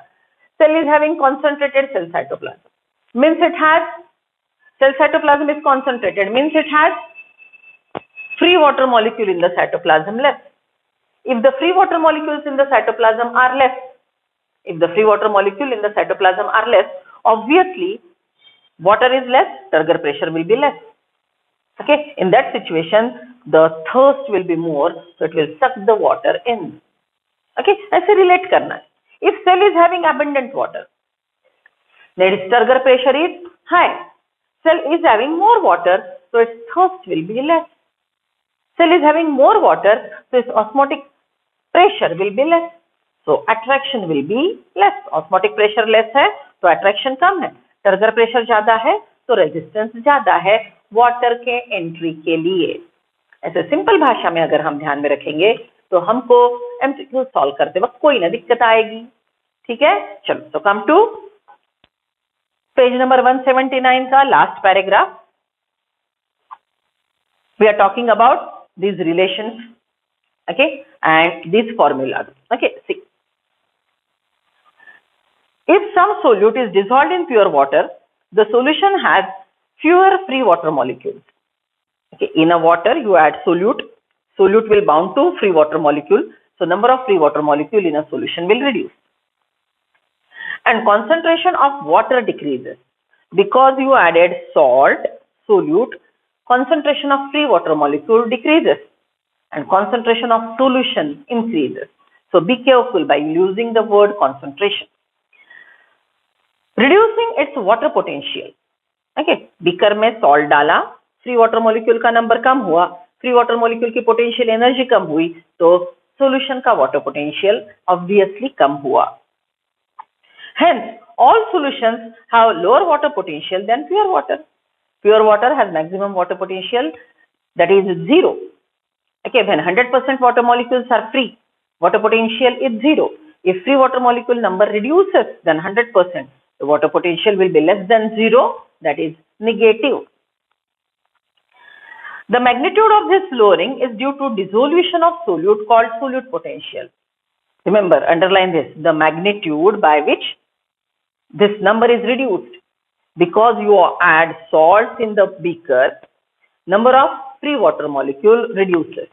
Cell is having concentrated cell cytoplasm, means it has, cell cytoplasm is concentrated, means it has free water molecule in the cytoplasm less. If the free water molecules in the cytoplasm are less, obviously water is less, turgor pressure will be less. Okay, in that situation the thirst will be more, so it will suck the water in. Okay, ऐसे relate करना है. If cell is having abundant water, then its turgor pressure is high. Cell is having more water, so its thirst will be less. Cell is having more water, so its osmotic pressure will be less. So attraction will be less. Osmotic pressure less है तो attraction कम है. Turgor pressure ज़्यादा है तो resistance ज़्यादा है water के entry के लिए. ऐसे simple भाषा में अगर हम ध्यान में रखेंगे तो हमको MCQ solve करते वक्त कोई ना दिक्कत आएगी. ठीक है, चलो. So come to page number 179 का last paragraph. We are talking about these relations, okay, and these formulas. Okay, see. If some solute is dissolved in pure water, the solution has fewer free water molecules. Okay, in a water you add solute will bound to free water molecule, so number of free water molecule in a solution will reduce. And concentration of water decreases. Because you added salt, solute, concentration of free water molecule decreases and concentration of solution increases. So be careful by using the word concentration. Reducing its water potential. Okay, beaker में salt डाला, free water molecule का number कम हुआ, free water molecule की potential energy कम हुई, तो solution का water potential obviously कम हुआ. Hence, all solutions have lower water potential than pure water. Pure water has maximum water potential, that is 0. Okay, when 100% water molecules are free, water potential is 0. If free water molecule number reduces than 100%, the water potential will be less than 0, that is negative. The magnitude of this lowering is due to dissolution of solute called solute potential. Remember, underline this, the magnitude by which this number is reduced. Because you add salts in the beaker, number of free water molecule reduces.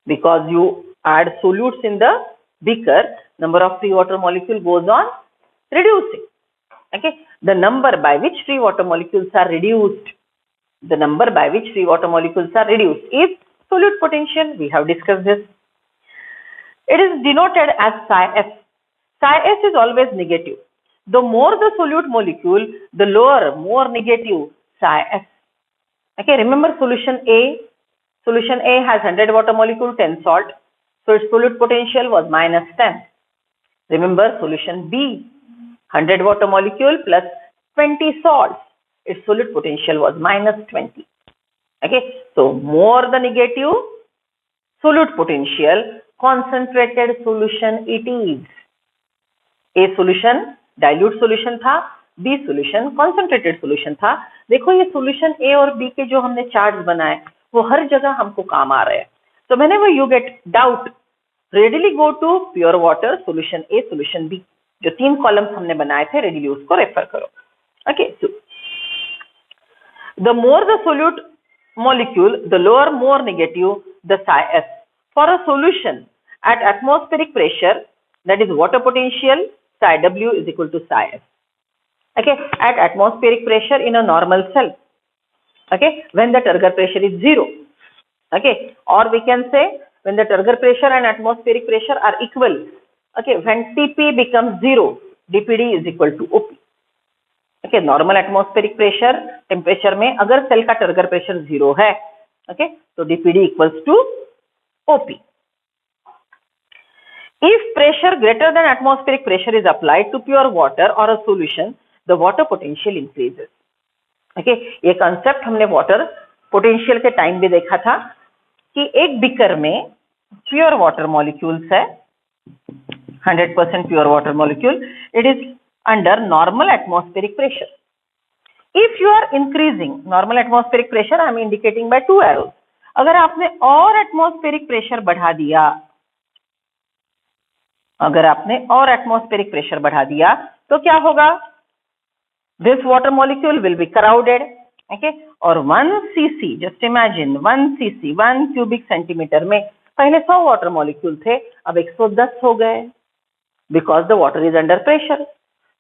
Because you add solutes in the beaker, number of free water molecule goes on reducing. Okay, the number by which free water molecules are reduced. The number by which free water molecules are reduced is solute potential. We have discussed this. It is denoted as psi s. Psi s is always negative. The more the solute molecule, the lower, more negative psi s. Okay, remember solution A. Solution A has 100 water molecule, 10 salt. So its solute potential was minus 10. Remember solution B. 100 water molecule plus 20 salts. Its solute potential was minus 20. Okay, so more the negative solute potential, concentrated solution it is. A solution dilute solution था, B solution concentrated solution था. देखो ये solution A और B के जो हमने charts बनाए वो हर जगह हमको काम आ रहे हैं. So whenever you get doubt, readily go to pure water, solution A, solution B. जो 3 columns हमने बनाए थे readily उसको refer करो. Okay, so The more the solute molecule, the lower, more negative the psi s. For a solution at atmospheric pressure, that is water potential, psi w is equal to psi s. Okay, at atmospheric pressure in a normal cell, okay, when the turgor pressure is 0, okay, or we can say when the turgor pressure and atmospheric pressure are equal, okay, when Tp becomes 0, dpd is equal to op. okay, normal atmospheric pressure temperature में अगर cell का turgor pressure 0 है, okay, तो dpd equals to op. If pressure greater than atmospheric pressure is applied to pure water or a solution, the water potential increases. okay, ये concept हमने water potential के time भी देखा था कि एक बीकर में प्योर वाटर मॉलिक्यूल्स है, 100% pure water molecule, it is under normal atmospheric pressure. If you are increasing normal atmospheric pressure, I am indicating by 2 arrows. अगर आपने और एटमॉस्फेरिक प्रेशर बढ़ा दिया, अगर आपने और एटमॉस्फेरिक प्रेशर बढ़ा दिया तो क्या होगा? This water molecule will be crowded. Okay, और 1 cc, just imagine 1 cc 1 cubic centimetre में पहले 100 वाटर मॉलिक्यूल थे, अब 110 हो गए, because the water is under pressure.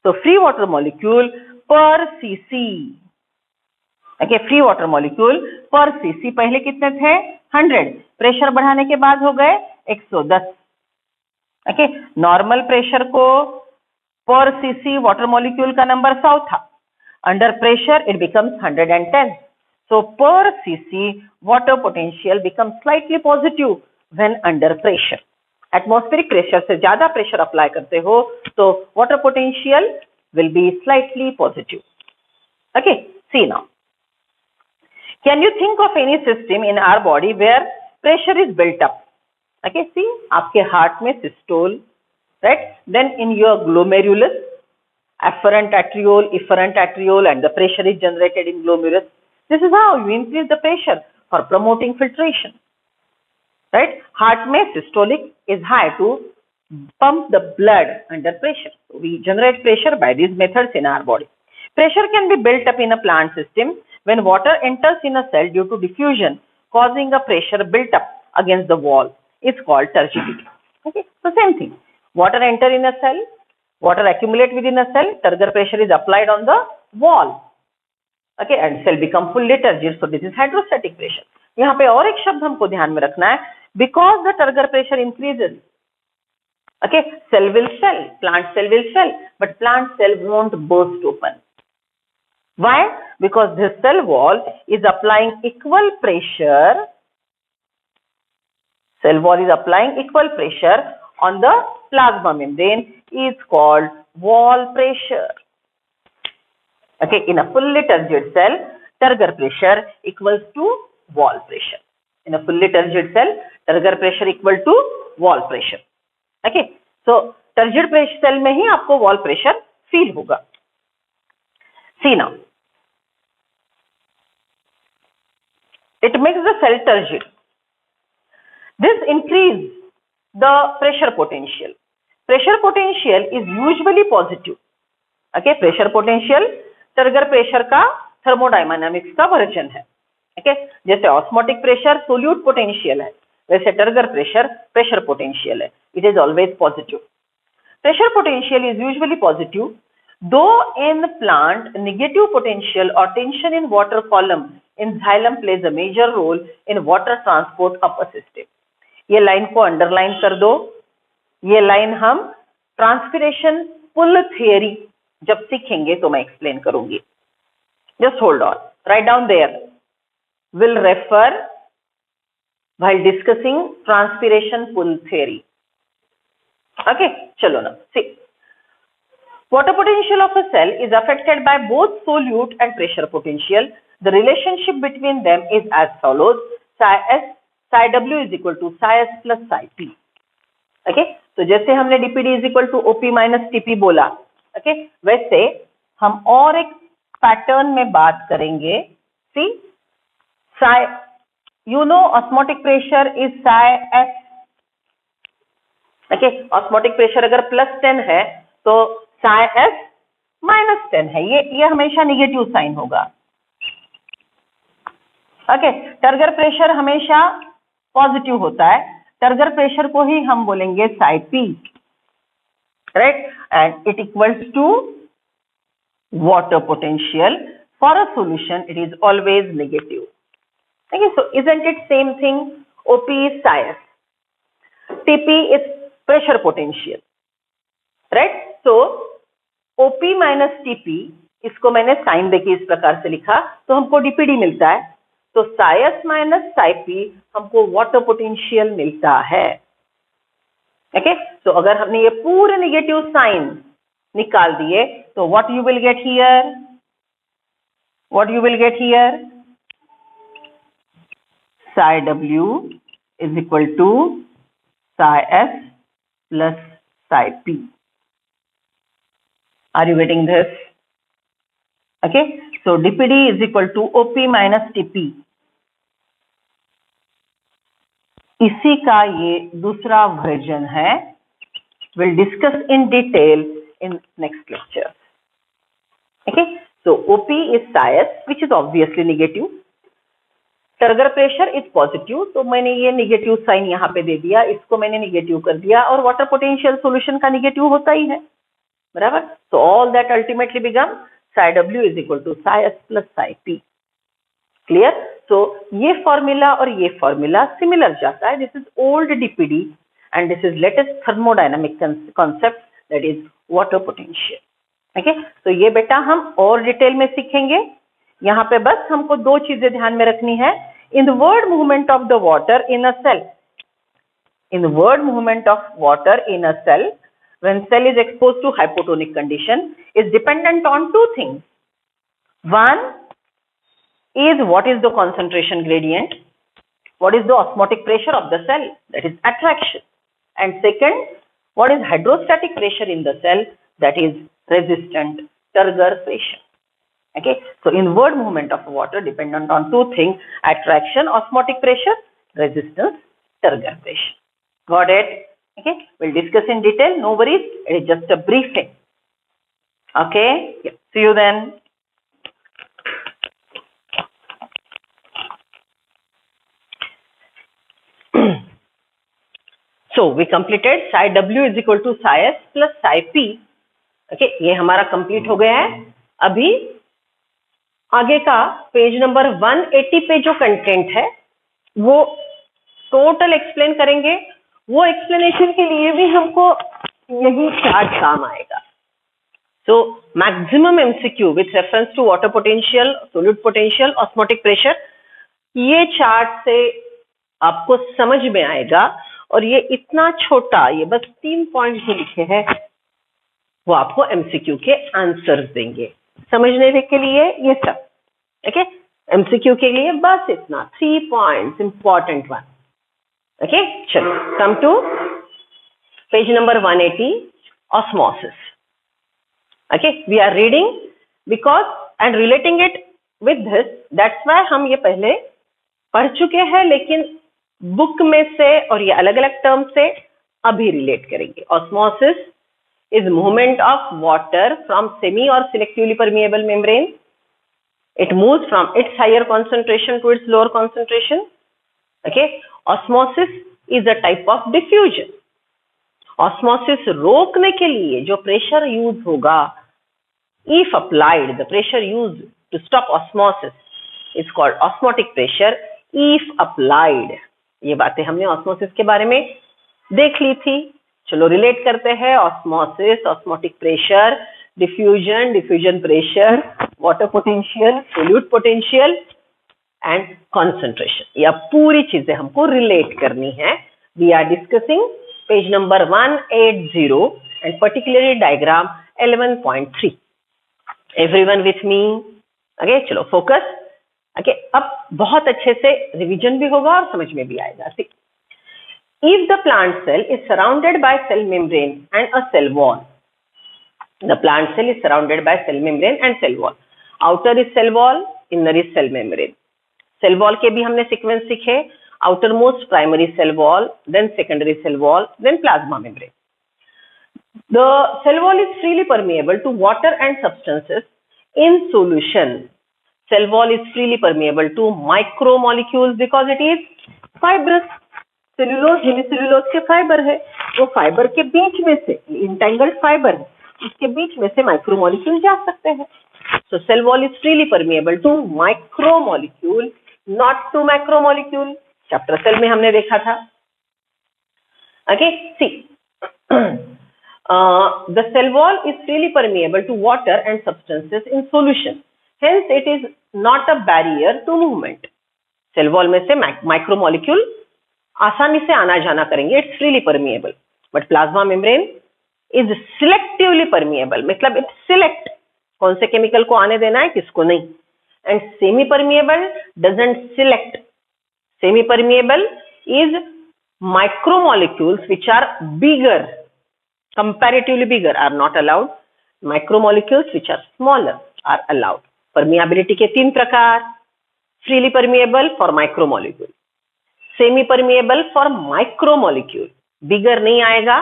तो फ्री वाटर मॉलिक्यूल पर cc, okay, free water molecule पर cc पहले कितने थे? 100. प्रेशर बढ़ाने के बाद हो गए 110. ओके, नॉर्मल प्रेशर को पर cc वाटर मॉलिक्यूल का नंबर 100 था. Under pressure it becomes 110. So per cc water potential becomes slightly positive when under pressure. Atmospheric pressure से ज्यादा प्रेशर अप्लाई करते हो तो water potential will be slightly positive. Okay, see now, can you think of any system in our body where pressure is built up? Okay, see, आपके heart में systole, right? Then in your glomerulus, afferent arteriole, efferent arteriole, and the pressure is generated in glomerulus. This is how you increase the pressure for promoting filtration, right? Heart में systolic is high to pump the blood under pressure. So we generate pressure by these methods in our body. Pressure can be built up in a plant system when water enters in a cell due to diffusion, causing a pressure built up against the wall. It's called turgidity. Okay, so same thing. Water enter in a cell, water accumulate within a cell, turgor pressure is applied on the wall. Okay, and cell become fully turgid. So this is hydrostatic pressure. यहाँ पे और एक शब्द हमको ध्यान में रखना है, because the turgor pressure increases. Okay, cell will swell, plant cell will swell, but plant cell won't burst open. Why? Because this cell wall is applying equal pressure. Cell wall is applying equal pressure on the plasma membrane, is called wall pressure. Okay, in a fully turgid cell, turgor pressure equals to wall pressure. In a fully turgid cell, turgor pressure equal to wall pressure. Okay, so turgid pressure cell में ही आपको wall pressure feel होगा. See now, it makes the cell turgid. This increases the pressure potential. Pressure potential is usually positive. Okay, pressure potential turgor pressure का thermodynamics का version है. Okay, जैसे osmotic pressure solute potential है, वैसे turgor pressure pressure potential है. It is always positive. Pressure potential is usually positive, though in plant negative potential or tension in water column in xylem plays a major role in water transport up a system. ये line को underline कर दो. ये line हम transpiration pull theory जब सीखेंगे तो मैं एक्सप्लेन करूंगी. Just hold on, write down there. Will refer while discussing transpiration pull theory. Okay, चलो ना, सी, water potential of a cell is affected by both solute and pressure potential. The relationship between them is as follows: psi s psi w is equal to psi s plus psi p. Okay, तो जैसे हमने dpd is equal to op minus tp बोला, okay, वैसे हम और एक pattern में बात करेंगे. See, psi, you know osmotic pressure is psi s. Okay, osmotic pressure अगर +10 है तो psi s -10 है. ये हमेशा नेगेटिव साइन होगा. ओके, टर्गर प्रेशर हमेशा पॉजिटिव होता है, टर्गर प्रेशर को ही हम बोलेंगे psi p, right, and it equals to water potential. For a solution it is always negative. Okay, so isn't it same thing? OP is psi s, TP is pressure potential, right? So OP minus TP, इसको मैंने sign देके इस प्रकार से लिखा तो हमको DPD मिलता है, तो psi s minus psi p हमको वाटर पोटेंशियल मिलता है. ओके, तो अगर हमने ये पूरे नेगेटिव साइन निकाल दिए तो what you will get here? What you will get here? Psi W is equal to psi S plus psi P. Are you getting this? Okay, so dPd is equal to OP minus TP. इसी का ये दूसरा version है. We'll discuss in detail in next lecture. Okay, so OP is psi s, which is obviously negative. Turgor pressure is positive, तो मैंने ये negative sign यहाँ पे दे दिया, इसको मैंने नेगेटिव कर दिया, और वाटर पोटेंशियल सॉल्यूशन का नेगेटिव होता ही है, बराबर. तो all that ultimately become psi W is equal to psi s plus psi p. Clear? तो ये फॉर्मूला और ये फॉर्मूला सिमिलर जाता है. This is old DPD and this is latest thermodynamic concept, that is water potential. Okay, तो ये बेटा हम और डिटेल में सीखेंगे. यहाँ पे बस हमको दो चीजें ध्यान में रखनी है. In the word movement of the water in a cell, in the word movement of water in a cell when cell is exposed to hypotonic condition is dependent on two things. One is what is the concentration gradient, what is the osmotic pressure of the cell, that is attraction, and second, what is hydrostatic pressure in the cell, that is resistant turgor pressure. Okay, so inward movement of water dependent on two things: attraction, osmotic pressure, resistance, turgor pressure. Got it? Okay, we'll discuss in detail, no worries, it is just a briefing. Okay, yeah. See you then. So we completed psi W is equal to psi S plus psi P. Okay, ये हमारा complete हो गया है. अभी आगे का page number 180 पे जो कंटेंट है वो टोटल एक्सप्लेन करेंगे. वो एक्सप्लेनेशन के लिए भी हमको यही चार्ट काम आएगा. So maximum MCQ with reference to water potential, solute potential, osmotic pressure, ये चार्ट से आपको समझ में आएगा. और ये इतना छोटा, ये बस 3 पॉइंट जो लिखे हैं वो आपको एमसीक्यू के आंसर्स देंगे. समझने के लिए ये सब, ओके, एमसीक्यू के लिए बस इतना 3 पॉइंट्स, इंपॉर्टेंट वन. Okay, चलो, come to page number 180, osmosis. Okay, we are reading because and relating it with this. That's why हम ये पहले पढ़ चुके हैं, लेकिन बुक में से और ये अलग अलग टर्म से अभी रिलेट करेंगे. Osmosis is movement of water from semi or selectively permeable membrane. It moves from its higher concentration to its lower concentration. Okay, osmosis is a type of diffusion. Osmosis रोकने के लिए जो pressure use होगा, if applied, the pressure used to stop osmosis is called osmotic pressure. If applied, ये बातें हमने osmosis के बारे में देख ली थी. चलो रिलेट करते हैं. osmosis, osmotic pressure, diffusion, diffusion pressure, water potential, solute potential and concentration. यह पूरी चीजें हमको रिलेट करनी है. We are discussing page number 180 and particularly diagram 11.3. Everyone with me? Okay, चलो फोकस. Okay, अब बहुत अच्छे से रिवीजन भी होगा और समझ में भी आएगा. If the plant cell is surrounded by cell membrane and a cell wall, the plant cell is surrounded by cell membrane and cell wall. Outer is cell wall, inner is cell membrane. Cell wall के भी हमने sequence सीखे. Outermost primary cell wall, then secondary cell wall, then plasma membrane. The cell wall is freely permeable to water and substances in solution. cell wall is freely permeable to micromolecules because it is fibrous. Cellulose hemicellulose के fibre है, वो fibre के बीच में से entangled fibre है, उसके बीच में से माइक्रोमोलिक्यूल जा सकते हैं. So cell wall is freely permeable to micromolecule, not to macromolecule. Chapter cell में हमने देखा था. Okay, see the cell wall is freely permeable to water and substances in solution, hence it is not a barrier to movement. Cell wall में से micromolecule आसानी से आना जाना करेंगे, it's freely permeable. But plasma membrane is selectively permeable, मतलब it select कौन से केमिकल को आने देना है, किसको नहीं. And semipermeable doesn't select. Semipermeable is micromolecules which are bigger, comparatively bigger are not allowed. Micromolecules which are smaller are allowed. Permeability के 3 प्रकार. Freely permeable for micromolecule, semi permeable for micromolecule, bigger नहीं आएगा,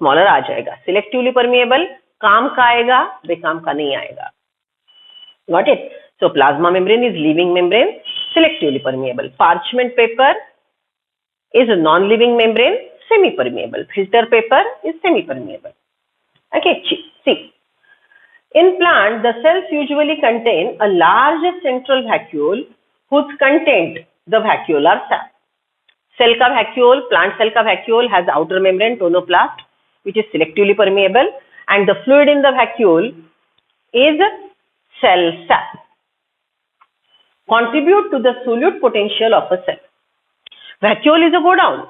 smaller आ जाएगा. Selectively permeable, काम का आएगा, बेकाम का नहीं आएगा. Got it? So plasma membrane is living membrane, selectively permeable. Parchment paper is a non-living membrane, semi-permeable. Filter paper is semi-permeable. Okay, see. In plant, the cells usually contain a large central vacuole whose content, the vacuolar sac. Cell का vacuole, plant cell का vacuole has outer membrane tonoplast, which is selectively permeable, and the fluid in the vacuole is cell sap. Contribute to the solute potential of a cell. Vacuole is a go down.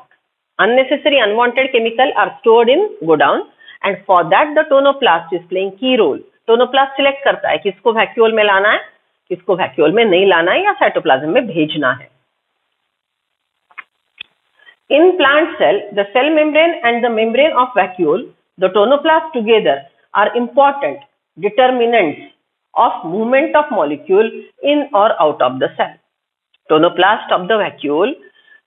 Unnecessary unwanted chemical are stored in go down, and for that the tonoplast is playing key role. Tonoplast select करता है किसको vacuole में लाना है, किसको vacuole में नहीं लाना है या cytoplasm में भेजना है. In plant cell, the cell membrane and the membrane of vacuole, the tonoplast together are important determinants of movement of molecule in or out of the cell. Tonoplast of the vacuole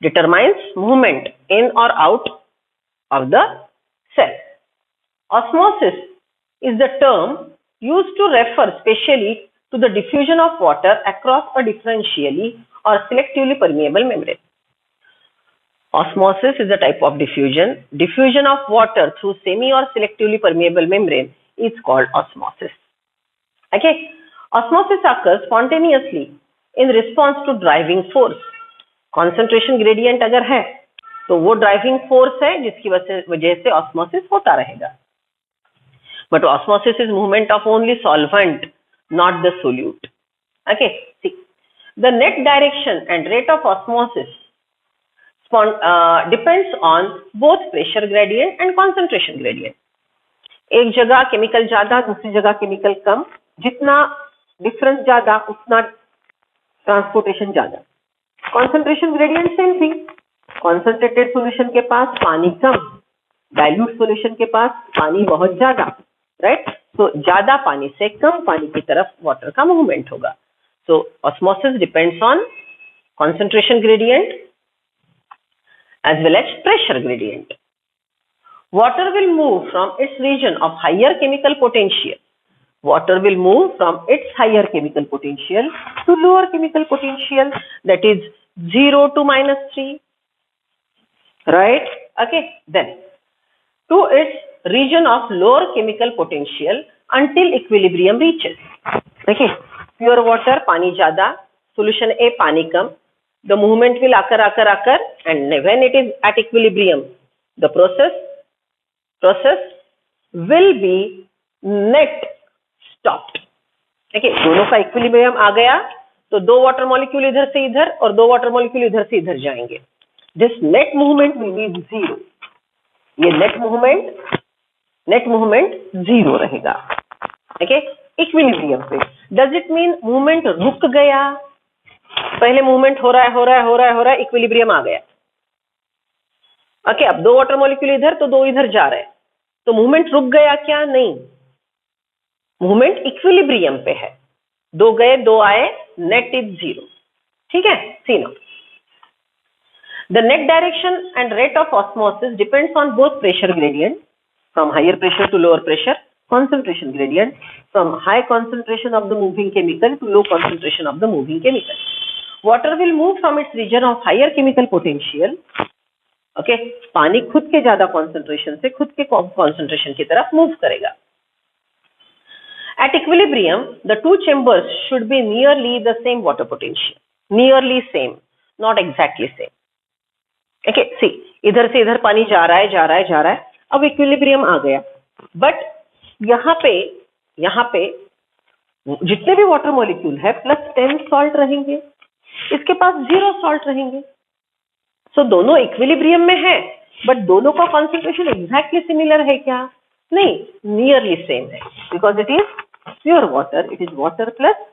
determines movement in or out of the cell. Osmosis is the term used to refer specially to the diffusion of water across a differentially or selectively permeable membrane. Osmosis is a type of diffusion. Diffusion of water through semi or selectively permeable membrane is called osmosis. Okay, osmosis occurs spontaneously in response to driving force. Concentration gradient अगर है तो वो driving force है जिसकी वजह से osmosis होता रहेगा. But osmosis is movement of only solvent, not the solute. Okay, see the net direction and rate of osmosis depends on both pressure gradient and concentration gradient. एक जगह केमिकल ज्यादा, दूसरी जगह केमिकल कम. जितना डिफरेंस ज्यादा उतना ट्रांसपोर्टेशन ज्यादा. Concentration gradient same thing. Concentrated solution के पास पानी कम, डाइल्यूट सॉल्यूशन के पास पानी बहुत ज्यादा, राइट. तो ज्यादा पानी से कम पानी की तरफ वाटर का मूवमेंट होगा. So osmosis depends on concentration gradient as well as pressure gradient. Water will move from its region of higher chemical potential. Water will move from its higher chemical potential to lower chemical potential, that is 0 to -3, right? Okay, then to its region of lower chemical potential until equilibrium reaches. Okay, pure water पानी ज़्यादा, solution A पानी कम, the movement will occur, and when it is at equilibrium, the process will be net stopped. देखिए, दोनों का equilibrium आ गया तो 2 water molecule इधर से इधर और 2 वाटर मॉलिक्यूल इधर से इधर जाएंगे. This net movement will be 0. ये नेट मूवमेंट 0 रहेगा. ओके, इक्विलिब्रियम पे. डज इट मीन मूवमेंट रुक गया? पहले मूवमेंट हो रहा है, इक्विलिब्रियम आ गया. ओके, अब 2 वाटर मॉलिक्यूल इधर तो 2 इधर जा रहे हैं, तो मूवमेंट रुक गया क्या? नहीं, मूवमेंट इक्विलिब्रियम पे है. 2 गए 2 आए, नेट इज 0. ठीक है, see now the net direction and rate of osmosis depends on both pressure gradient from higher pressure to lower pressure concentration gradient from high concentration of the moving chemical to low concentration of the moving chemical. Water will move from its region of higher chemical potential. Okay, पानी खुद के ज्यादा concentration से खुद के concentration की तरफ move करेगा. At equilibrium, the two chambers should be nearly the same water potential. Nearly same, not exactly same. Okay, see, इधर से इधर पानी जा रहा है, अब इक्विलिब्रियम आ गया. बट यहाँ पे जितने भी वाटर मॉलिक्यूल है प्लस 10 सॉल्ट रहेंगे, इसके पास 0 सॉल्ट रहेंगे. सो दोनों इक्विलिब्रियम में है, बट दोनों का कॉन्सेंट्रेशन एग्जैक्टली सिमिलर है क्या? नहीं, नियरली सेम है, because it is pure water, it is water plus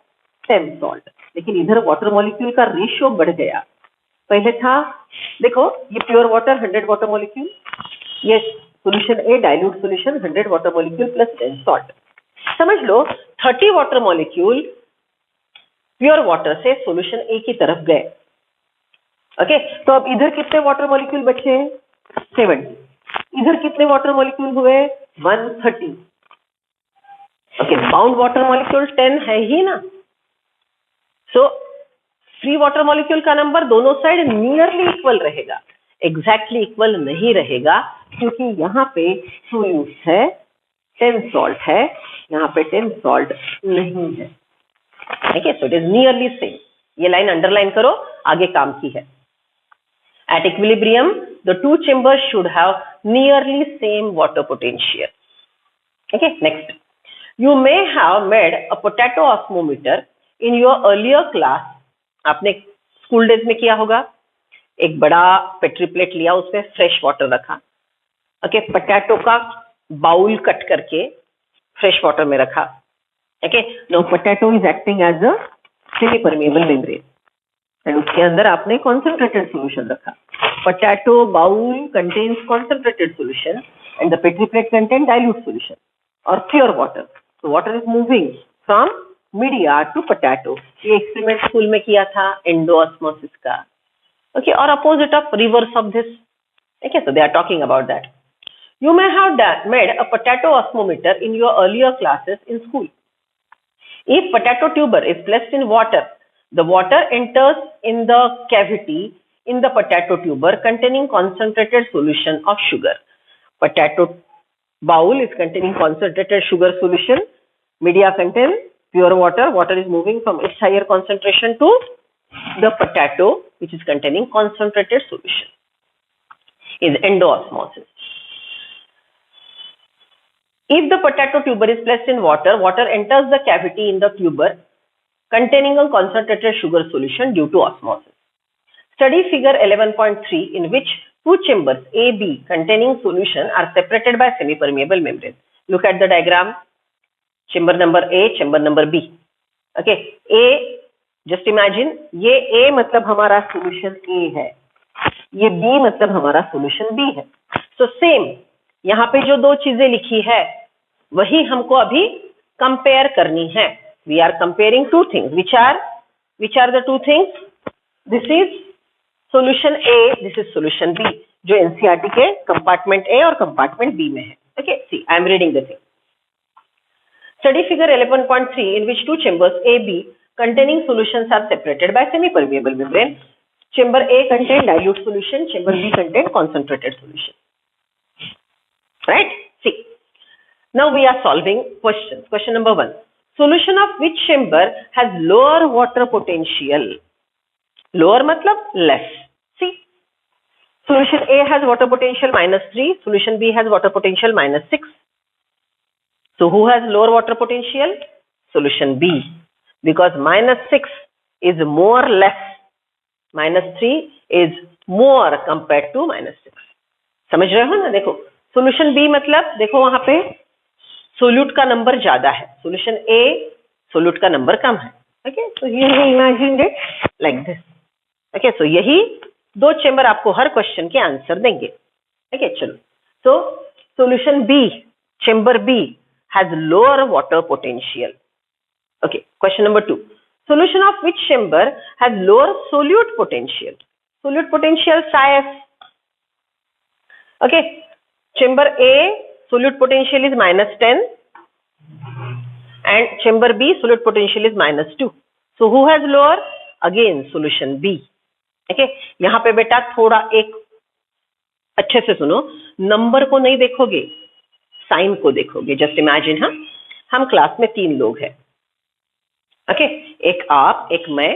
10 salt. लेकिन इधर वाटर मॉलिक्यूल का रेशियो बढ़ गया. पहले था, देखो ये प्योर वाटर 100 वाटर मॉलिक्यूल, ये solution A dilute solution 100 water molecule plus 10 salt. समझ लो 30 वाटर मॉलिक्यूल प्योर वाटर से सोल्यूशन ए की तरफ गए. ओके, तो अब इधर कितने वाटर मॉलिक्यूल बचे? 70. इधर कितने वाटर मॉलिक्यूल हुए? 130. ओके, बाउंड वाटर मॉलिक्यूल 10 है ही ना. सो फ्री वाटर मॉलिक्यूल का नंबर दोनों साइड नियरली इक्वल रहेगा, एग्जैक्टली इक्वल नहीं रहेगा, क्योंकि यहाँ पे सोल्यूट है, 10 सॉल्ट है, यहाँ पे 10 सॉल्ट नहीं है. ठीक है, so it is nearly same. ये लाइन अंडरलाइन करो, आगे काम की है. At equilibrium, the two chambers should have nearly same water potential. Okay, next. You may have made a potato osmometer in your earlier class. आपने school days में किया होगा. एक बड़ा पेट्री प्लेट लिया, उसमें फ्रेश वाटर रखा. ओके, पोटैटो का बाउल कट करके फ्रेश वाटर में रखा. Okay, now potato is acting as a semi permeable membrane, and उसके अंदर आपने कॉन्सेंट्रेटेड सोल्यूशन रखा. Potato bowl contains concentrated solution and the petri plate contain dilute solution और pure water. So water is moving from media to potato. ये experiment school में किया था endosmosis का. ओके, और opposite of reverse of this. Okay, so they are talking about that. You may have made a potato osmometer in your earlier classes in school. If potato tuber is placed in water, the water enters in the cavity in the potato tuber containing concentrated solution of sugar. Potato bowl is containing concentrated sugar solution. Media contains pure water. Water is moving from its higher concentration to the potato, which is containing concentrated solution. Is endoosmosis. If the potato tuber is placed in water, water enters the cavity in the tuber containing a concentrated sugar solution due to osmosis. Study figure 11.3 in which two chambers A, B containing solution are separated by semi-permeable membrane. Look at the diagram. Chamber number A, chamber number B. Okay, A, just imagine, ये A मतलब हमारा solution A है, ये B मतलब हमारा solution B है. So same यहाँ पे जो दो चीजें लिखी है वही हमको अभी कंपेयर करनी है. We are comparing two things. Which are the two things? This is solution A, this is solution B, जो एनसीईआरटी के कंपार्टमेंट A और कंपार्टमेंट B में है. Okay, see I am reading the thing. Study figure 11.3 in which two chambers A, B containing solutions are separated by semi-permeable membrane. Chamber A contain dilute solution, chamber B contain concentrated solution. Right? See, now we are solving questions. Question number 1. Solution of which chamber has lower water potential? Lower matlab less. See, solution A has water potential -3, solution B has water potential -6. So who has lower water potential? Solution B, because -6 is more less. -3 is more compared to -6. समझ रहे हो ना? देखो solution B मतलब देखो वहां पे solute का नंबर ज्यादा है, सोल्यूशन A सोल्यूट का नंबर कम है. Okay, so here we imagine it like this. Okay, so यही दो चेंबर आपको हर क्वेश्चन के आंसर देंगे. ओके, चलो. So solution B, chamber B has lower water potential. Okay, question number 2. Solution of which chamber has lower solute potential? Solute potential psi f. Okay, chamber A solute potential is -10, and chamber B solute potential is -2. So who has lower? Again solution B. Okay, यहाँ पे बेटा थोड़ा एक अच्छे से सुनो, number को नहीं देखोगे, साइन को देखोगे. जस्ट इमेजिन, हाँ, हम क्लास में 3 लोग हैं. ओके, एक आप, एक मैं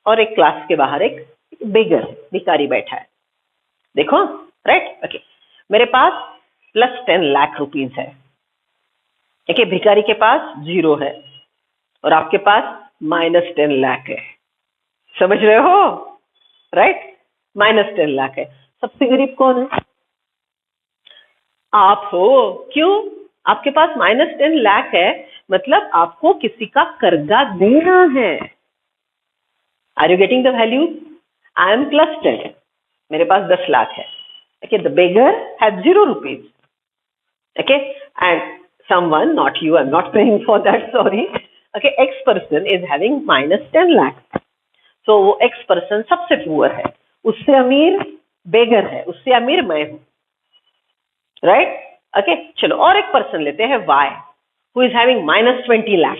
और एक क्लास के बाहर एक बेगर भिखारी बैठा है. देखो, राइट. ओके, मेरे पास +10 लाख रुपीज है. ओके, भिखारी के पास 0 है और आपके पास -10 लाख है. समझ रहे हो? राइट, -10 लाख है. सबसे गरीब कौन है? आप हो. क्यों? आपके पास -10 लाख है, मतलब आपको किसी का कर्जा देना है. Are you getting the value? I am +10, मेरे पास 10 लाख है. Okay, the beggar has 0 rupees. Okay, and someone, not you, I'm not paying for that, sorry. Okay, X person is having -10 lakh. So वो X person सबसे poor है, उससे अमीर बेगर है, उससे अमीर मैं हूं. राइट? ओके, चलो और एक पर्सन लेते हैं Y, who is having -20 lakh,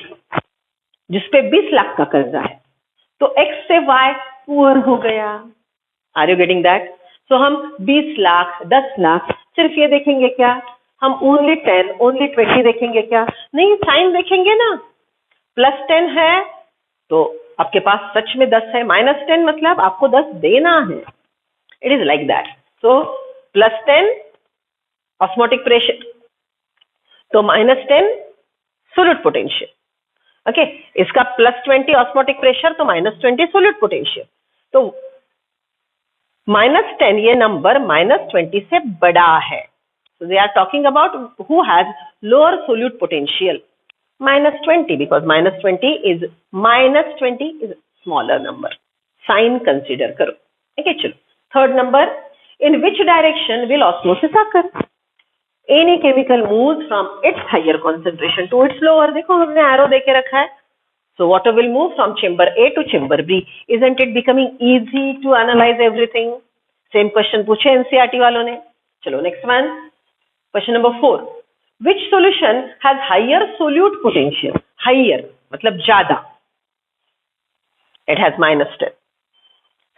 जिसपे 20 लाख का कर्जा है. तो X से Y पुअर हो गया. Are you getting that? So हम 20 लाख, 10 लाख सिर्फ ये देखेंगे क्या? हम ओनली 10, ओनली 20 देखेंगे क्या? नहीं, साइन देखेंगे ना. +10 है तो आपके पास सच में 10 है, -10 मतलब आपको 10 देना है. It is like that. So +10 osmotic pressure, तो -10 सोल्यूट पोटेंशियल. ओके, इसका +20 ऑस्मोटिक प्रेशर, तो -20 सोल्यूट पोटेंशियल. तो -10 ये नंबर -20 से बड़ा है. So they are talking about who has lower solute potential, -20, because -20 is smaller number. Sign consider करो. ठीक है, चलो. Third number, in which direction will osmosis occur? Any chemical moves from its higher concentration to its lower. देखो हमने arrow देके रखा है. So water will move from chamber A to chamber B. Isn't it becoming easy to analyze everything? Same question पूछे NCERT वालों ने. चलो next one. Question number 4. Which solution has higher solute potential? Higher मतलब ज्यादा. It has -10.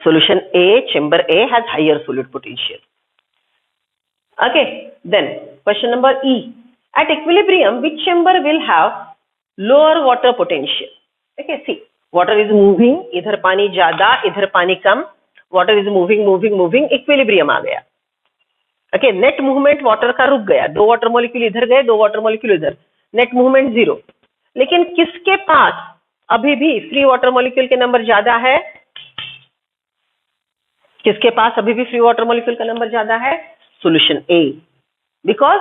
Solution A, chamber A has higher solute potential. Okay. Then question number E. At equilibrium, which chamber will have lower water potential? Okay. See, water is moving. इधर पानी ज्यादा, इधर पानी कम. Water is moving. Equilibrium आ गया. Okay, net movement water का रुक गया. 2 water molecule इधर गए, 2 वाटर मॉलिक्यूल इधर. Net movement 0. लेकिन किसके पास अभी भी फ्री वाटर मॉलिक्यूल के नंबर ज्यादा है? किसके पास अभी भी फ्री वाटर मॉलिक्यूल का नंबर ज्यादा है? सॉल्यूशन ए, बिकॉज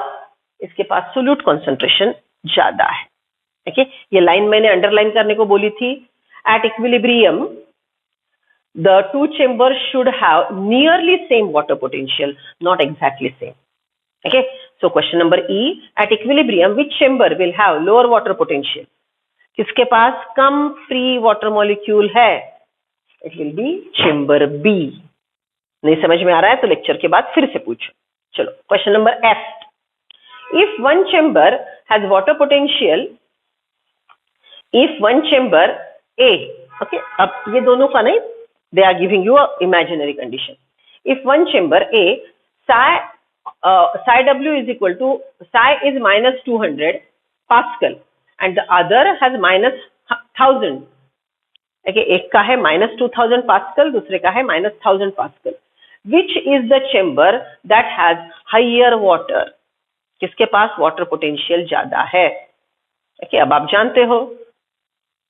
इसके पास सोल्यूट कॉन्सेंट्रेशन ज्यादा है. ओके, ये लाइन मैंने अंडरलाइन करने को बोली थी. At equilibrium the 2 chambers should have nearly same water potential, not exactly same. Okay, so question number E, at equilibrium which chamber will have lower water potential? किसके पास कम free water molecule है? It will be chamber B. नहीं समझ में आ रहा है तो lecture के बाद फिर से पूछो. चलो question number F. If one chamber has water potential, if one chamber A, okay, अब ये दोनों का नहीं, they are giving you a imaginary condition. If one chamber A, psi W is equal to, psi is -200 Pascal and the other has -1000. Okay, एक का है -2000 Pascal, दूसरे का है -1000 Pascal. Which is the chamber that has higher water? किसके पास water potential ज्यादा है? Okay, अब आप जानते हो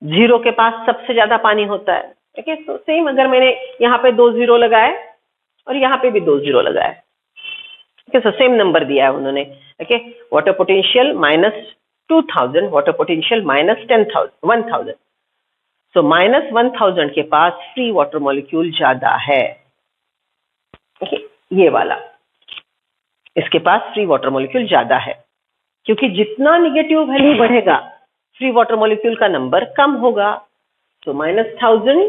0 के पास सबसे ज्यादा पानी होता है. ओके, तो सेम अगर मैंने यहाँ पे 2 0 लगाए और यहाँ पे भी 2 0 लगाए. ओके, सो सेम नंबर दिया है उन्होंने. Okay, water potential -2000, water potential -10,000. सो -1000 के पास फ्री वाटर मॉलिक्यूल ज्यादा है. ओके, ये वाला इसके पास फ्री वाटर मॉलिक्यूल ज्यादा है, क्योंकि जितना निगेटिव वैल्यू बढ़ेगा फ्री वाटर मॉलिक्यूल का नंबर कम होगा. तो -1000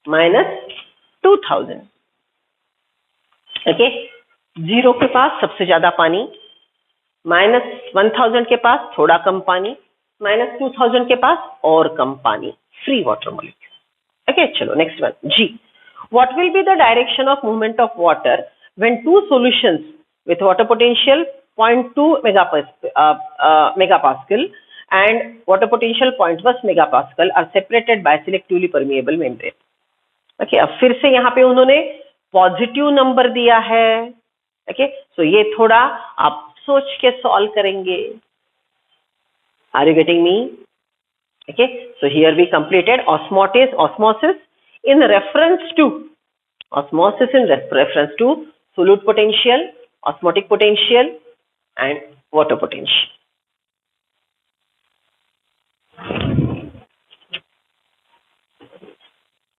-2000. ओके, 0 के पास सबसे ज्यादा पानी, -1000 के पास थोड़ा कम पानी, -2000 के पास और कम पानी, फ्री वाटर मॉलिक्यूल। ओके, चलो नेक्स्ट वन जी। What will be the direction of movement of water when two solutions with water potential 0.2 megapascal and water potential 0.1 megapascal are separated by selectively permeable membrane? Okay, अब फिर से यहाँ पे उन्होंने positive number दिया है। Okay, so ये थोड़ा आप सोच के सॉल्व करेंगे। Are you getting me? Okay, so here we completed osmosis in reference to solute potential, osmotic potential and water potential.